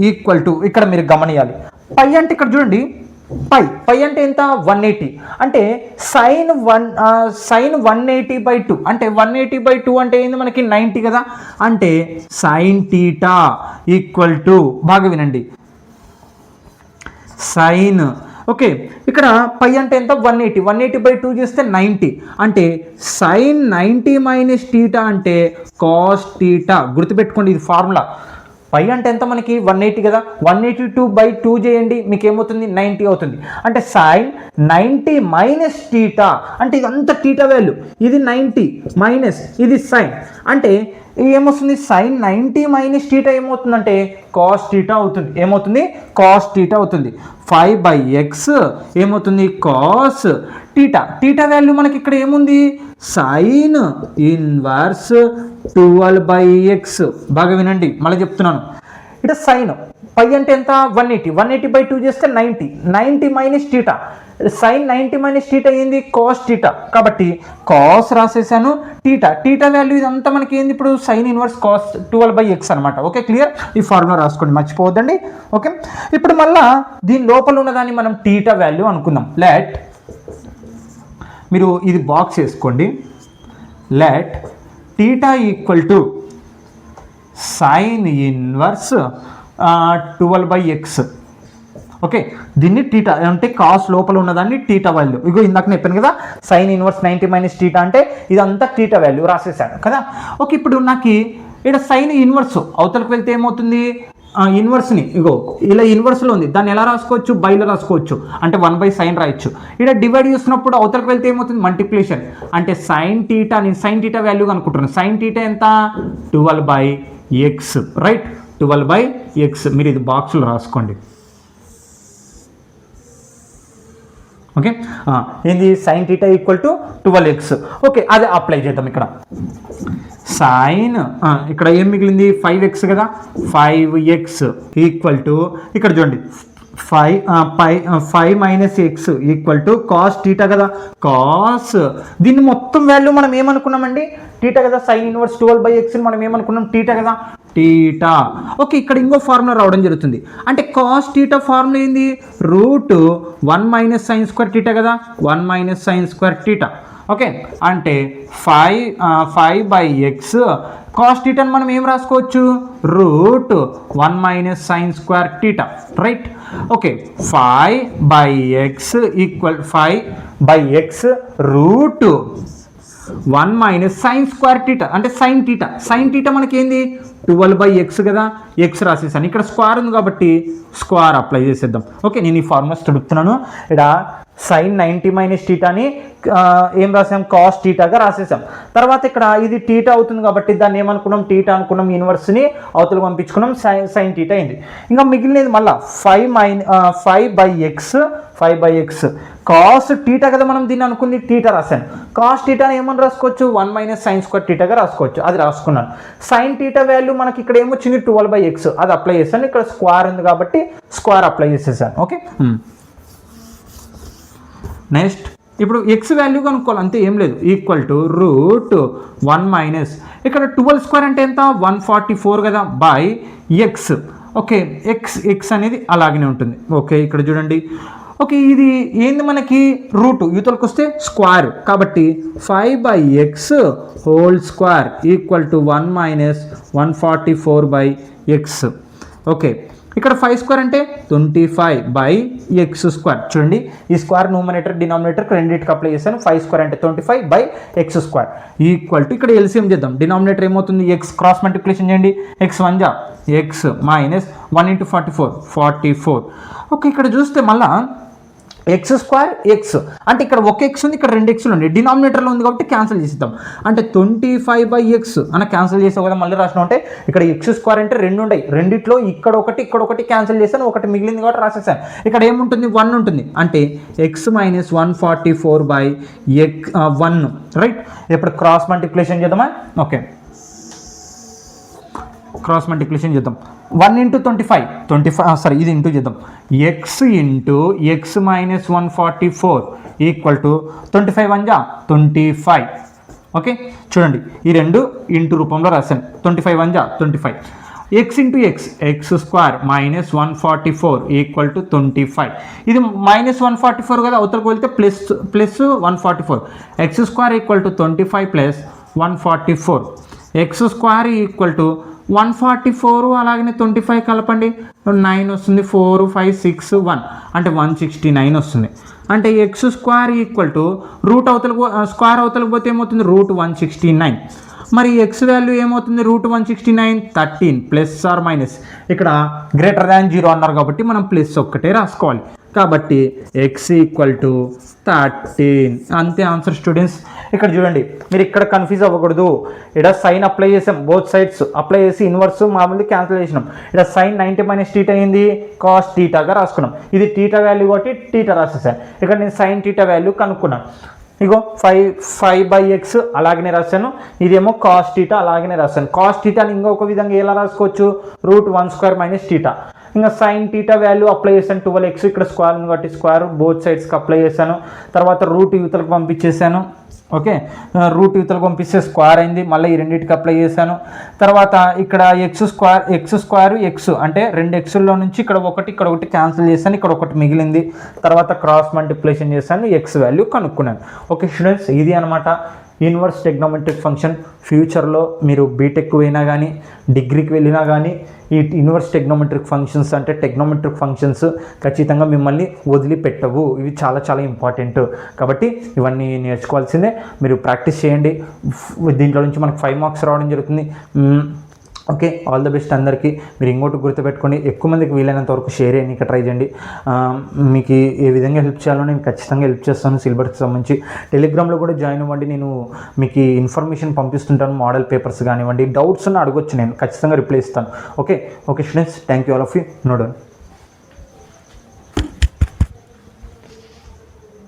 ఈక్వల్ టు, ఇక్కడ మీరు గమనియాలి పై అంటే ఇక్కడ చూడండి పై అంటే ఎంత, 180 అంటే సైన్ 180/2 అంటే 180/2 అంటే ఏంది మనకి 90 కదా. అంటే సైన్ టీటా ఈక్వల్ టు, బాగా వినండి, సైన్. ఓకే, ఇక్కడ పై అంటే ఎంత, 180/2 చేస్తే 90 అంటే సైన్ 90 మైనస్ టీటా అంటే కాస్ టీటా. గుర్తుపెట్టుకోండి ఇది ఫార్ములా. పై అంటే ఎంత మనకి 180 కదా, 182/2 చేయండి మీకు ఏమవుతుంది, 90 అవుతుంది. అంటే సైన్ 90 మైనస్ టీటా అంటే ఇదంతా టీటా వాల్యూ, ఇది 90 మైనస్ ఇది సైన్ అంటే ఏమొస్తుంది, సైన్ 90 మైనస్ టీటా ఏమవుతుందంటే కాస్ టీటా అవుతుంది. ఏమవుతుంది, కాస్ టీటా అవుతుంది. 5/x ఏమవుతుంది, కాస్ టీటా వాల్యూ మనకి ఇక్కడ ఏముంది, సైన్ ఇన్వర్స్ 12/x. బాగా వినండి మళ్ళీ చెప్తున్నాను, ఇక్కడ సైన్ పై అంటే ఎంత, 180/2 చేస్తే 90 minus theta. Sine 90 minus theta ఏంది, కాస్ టీటా. కాబట్టి కాస్ రాసేసాను, టీటా వాల్యూ ఇదంతా మనకి ఏంది ఇప్పుడు సైన్ ఇన్వర్స్ కాస్ 12/x అనమాట. ఓకే, క్లియర్, ఈ ఫార్ములా రాసుకోండి మర్చిపోవద్దండి. ఓకే, ఇప్పుడు మళ్ళా దీని లోపల ఉన్నదాన్ని మనం టీటా వాల్యూ అనుకుందాం. లెట్, మీరు ఇది బాక్స్ వేసుకోండి, let theta equal to sine inverse 12/x. Okay, దీన్ని టీటా అంటే కాస్ లోపల ఉన్నదాన్ని టీటా వాల్యూ. ఇగో ఇందాక చెప్పాను కదా, సైన్ ఇన్వర్స్ 90 మైనస్ టీటా అంటే ఇదంతా టీటా వాల్యూ రాసేసాను కదా. ఓకే, ఇప్పుడు నాకు ఇక్కడ సైన్ ఇన్వర్స్ అవతలకు వెళ్తే ఏమవుతుంది, ఇన్వర్స్ని ఇగో ఇలా ఇన్వర్స్లో ఉంది, దాన్ని ఎలా రాసుకోవచ్చు, బైలో రాసుకోవచ్చు అంటే 1/sin రాయొచ్చు. ఇక్కడ డివైడ్ చేస్తున్నప్పుడు అవతలకు వెళ్తే ఏమవుతుంది, మల్టిప్లికేషన్ అంటే సైన్ టీటా. నేను సైన్ టీటా వాల్యూ అనుకుంటున్నాను. సైన్ టీటా ఎంత, 12/x, రైట్, 12/x. మీరు ఇది బాక్స్లో రాసుకోండి. ఓకే, ఏంది, sine theta equal to 12x. Okay, అదే అప్లై చేద్దాం ఇక్కడ. సైన్ ఇక్కడ ఏం మిగిలింది, 5x కదా, 5x ఈక్వల్ టు ఇక్కడ చూడండి 5 minus X equal to cos theta కదా, కాస్ దీన్ని మొత్తం వాల్యూ మనం ఏమనుకున్నామండి, టీటా కదా. సైన్ ఇన్వర్స్ 12/x మనం ఏమనుకున్నాం, టీటా కదా, టీటా. ఓకే, ఇక్కడ ఇంకో ఫార్ములా రావడం జరుగుతుంది. అంటే కాస్ టీటా ఫార్ములా ఏంది, √1 మైనస్ సైన్ స్క్వేర్ టీటా కదా, 1 minus sign square theta. Okay, అంటే 5/x కాస్ టీటాని మనం ఏం రాసుకోవచ్చు, √1 minus sign square theta, right. Okay, 5/x equal 5/x √1 minus sign square theta అంటే సైన్ టీటా మనకి ఏంది 12/x కదా, ఎక్స్ రాసేసాను. ఇక్కడ స్క్వేర్ ఉంది కాబట్టి స్క్వేర్ అప్లై చేసేద్దాం. ఓకే, నేను ఈ ఫార్ములాస్ చెప్తున్నాను. ఇక్కడ సైన్ 90 మైనస్ టీటాని ఏం రాసాం, కాస్ టీటాగా రాసేసాం. తర్వాత ఇక్కడ ఇది టీటా అవుతుంది కాబట్టి దాన్ని ఏమనుకున్నాం, టీటా అనుకున్నాం, ఇన్వర్స్ని అవతలకు పంపించుకున్నాం, సైన్ టీటా అయింది. ఇంకా మిగిలినది మళ్ళీ 5/x కాస్ టీటా కదా, మనం దీన్ని అనుకుంది టీటా రాశాను. కాస్ టీటాని ఏమని రాసుకోవచ్చు, 1 మైనస్ సైన్ స్క్వేర్ టీటాగా రాసుకోవచ్చు, అది రాసుకున్నాను. సైన్ టీటా వాల్యూ మనకి ఇక్కడ ఏమొచ్చింది 12/x, అది అప్లై చేశాను. ఇక్కడ స్క్వేర్ ఉంది కాబట్టి స్క్వేర్ అప్లై చేసేసాను. ఓకే, నెక్స్ట్ ఇప్పుడు ఎక్స్ వాల్యూ కనుక్కోవాలి, అంతే ఏం లేదు, ఈక్వల్ టు √1 మైనస్ ఇక్కడ 12² అంటే ఎంత, 144 కదా, బై ఎక్స్. ఓకే, ఎక్స్ అనేది అలాగనే ఉంటుంది. ఓకే, ఇక్కడ చూడండి. ఓకే, ఇది ఏంది మనకి రూట్, యూతలకు వస్తే స్క్వేర్ కాబట్టి 5/x whole square equal to 1 minus 144/x. Okay, ఇక్కడ 5 స్క్వేర్ అంటే 25/x². చూడండి ఈ స్క్వేర్ న్యూమరేటర్ డినామినేటర్ రెండింటికి అప్లై చేశాను. 5 స్క్వేర్ అంటే 25/x² ఈక్వల్ టు ఇక్కడ ఎల్సిఎం చేద్దాం. డినామినేటర్ ఏమవుతుంది, ఎక్స్ క్రాస్ మల్టిప్లికేషన్ చేయండి. ఎక్స్ 1 జా ఎక్స్ మైనస్ 1 × 44 ఓకే. ఇక్కడ చూస్తే మళ్ళా x² x అంటే ఇక్కడ ఒక ఎక్స్ ఉంది, ఇక్కడ 2 ఎక్స్లు ఉన్నాయి, డినామినేటర్లో ఉంది కాబట్టి క్యాన్సిల్ చేసిద్దాం. అంటే 25/x అని క్యాన్సిల్ చేసావు కదా, మళ్ళీ రాసినాం అంటే ఇక్కడ x² అంటే 2 ఉన్నాయి, రెండిట్లో ఇక్కడ ఒకటి క్యాన్సిల్ చేశాను, ఒకటి మిగిలింది కాబట్టి రాసేసాను. ఇక్కడ ఏముంటుంది, 1 ఉంటుంది. అంటే x మైనస్ 144/1 రైట్. ఇప్పుడు క్రాస్ మల్టిప్లికేషన్ చేద్దామా? ఓకే, క్రాస్ మల్టిప్లికేషన్ చేద్దాం. 1 × 25 సారీ ఇది ఇంటూ చేద్దాం. x into x minus 144 equal to 25 1 జా 25. ఓకే చూడండి ఈ రెండు ఇంటూ రూపంలో రాశాను. 25 1 జా 25. x into x² minus 144 equal to 25. ఇది మైనస్ 144 కదా, అవతలకు వెళ్తే plus 144. x² equal to 25 plus 144. x² equal to 144 అలాగనే 25 కలపండి, 9 వస్తుంది. 4 5 6 1 అంటే 169 వస్తుంది. అంటే x² ఈక్వల్ టు రూట్ అవతలకు స్క్వేర్ అవతలకు పోతే ఏమవుతుంది, √169. మరి ఎక్స్ వాల్యూ ఏమవుతుంది, √169 13 ప్లస్ ఆర్ మైనస్. ఇక్కడ గ్రేటర్ దాన్ 0 అన్నారు కాబట్టి మనం ప్లస్ ఒక్కటే రాసుకోవాలి. కాబట్టి x ఈక్వల్ టు 13 అంతే ఆన్సర్ స్టూడెంట్స్. ఇక్కడ చూడండి మీరు ఇక్కడ కన్ఫ్యూజ్ అవ్వకూడదు. ఇక్కడ సైన్ అప్లై చేసాం, బోత్ సైడ్స్ అప్లై చేసి ఇన్వర్స్ మామూలు క్యాన్సిల్ చేసినాం. ఇక్కడ సైన్ 90 - θ అయింది, కాస్ థీటాగా రాసుకున్నాం. ఇది θ వాల్యూ కాబట్టి θ రాసేసాను. ఇక్కడ నేను సైన్ θ వాల్యూ కనుక్కున్నాను. ఇగో 5/x అలాగనే రాశాను. ఇదేమో కాస్ θ అలాగనే రాశాను. కాస్ θని ఇంకొక విధంగా ఎలా రాసుకోవచ్చు, √1² - θ. ఇంకా సైన్ θ వాల్యూ అప్లై చేశాను. 12x ఇక్కడ స్క్వేర్ ఉంది కాబట్టి స్క్వేర్ బోత్ సైడ్స్కి అప్లై చేశాను. తర్వాత రూట్ యూతలకు పంపించేసాను. ఓకే రూట్ యూతలకు పంపిస్తే స్క్వేర్ అయింది, మళ్ళీ ఈ రెండింటికి అప్లై చేశాను. తర్వాత ఇక్కడ x² అంటే 2 ఎక్స్లో నుంచి ఇక్కడ ఒకటి క్యాన్సిల్ చేశాను, ఇక్కడ ఒకటి మిగిలింది. తర్వాత క్రాస్ మల్టిప్లికేషన్ చేశాను, ఎక్స్ వాల్యూ కనుక్కున్నాను. ఓకే స్టూడెంట్స్, ఇది అనమాట ఇన్వర్స్ టెగ్నోమెట్రిక్ ఫంక్షన్. ఫ్యూచర్లో మీరు బీటెక్ పోయినా కానీ డిగ్రీకి వెళ్ళినా కానీ ఈ ఇన్వర్స్ టెగ్నోమెట్రిక్ ఫంక్షన్స్ అంటే టెగ్నోమెట్రిక్ ఫంక్షన్స్ ఖచ్చితంగా మిమ్మల్ని వదిలిపెట్టవు. ఇవి చాలా చాలా ఇంపార్టెంట్ కాబట్టి ఇవన్నీ నేర్చుకోవాల్సిందే. మీరు ప్రాక్టీస్ చేయండి. దీంట్లో నుంచి మనకు 5 మార్క్స్ రావడం జరుగుతుంది. ఓకే ఆల్ ద బెస్ట్ అందరికీ. మీరు ఇంకోటి గుర్తుపెట్టుకోండి, ఎక్కువ మందికి వీలైనంత వరకు షేర్ చేయడానికి ట్రై చేయండి. మీకు ఏ విధంగా హెల్ప్ చేయాలో నేను ఖచ్చితంగా హెల్ప్ చేస్తాను. సిలబస్కి సంబంధించి టెలిగ్రామ్లో కూడా జాయిన్ అవ్వండి. నేను మీకు ఇన్ఫర్మేషన్ పంపిస్తుంటాను, మోడల్ పేపర్స్ కానివ్వండి, డౌట్స్ ఉన్న అడగొచ్చు, నేను ఖచ్చితంగా రిప్లై ఇస్తాను. Okay students, thank you all of you. No down.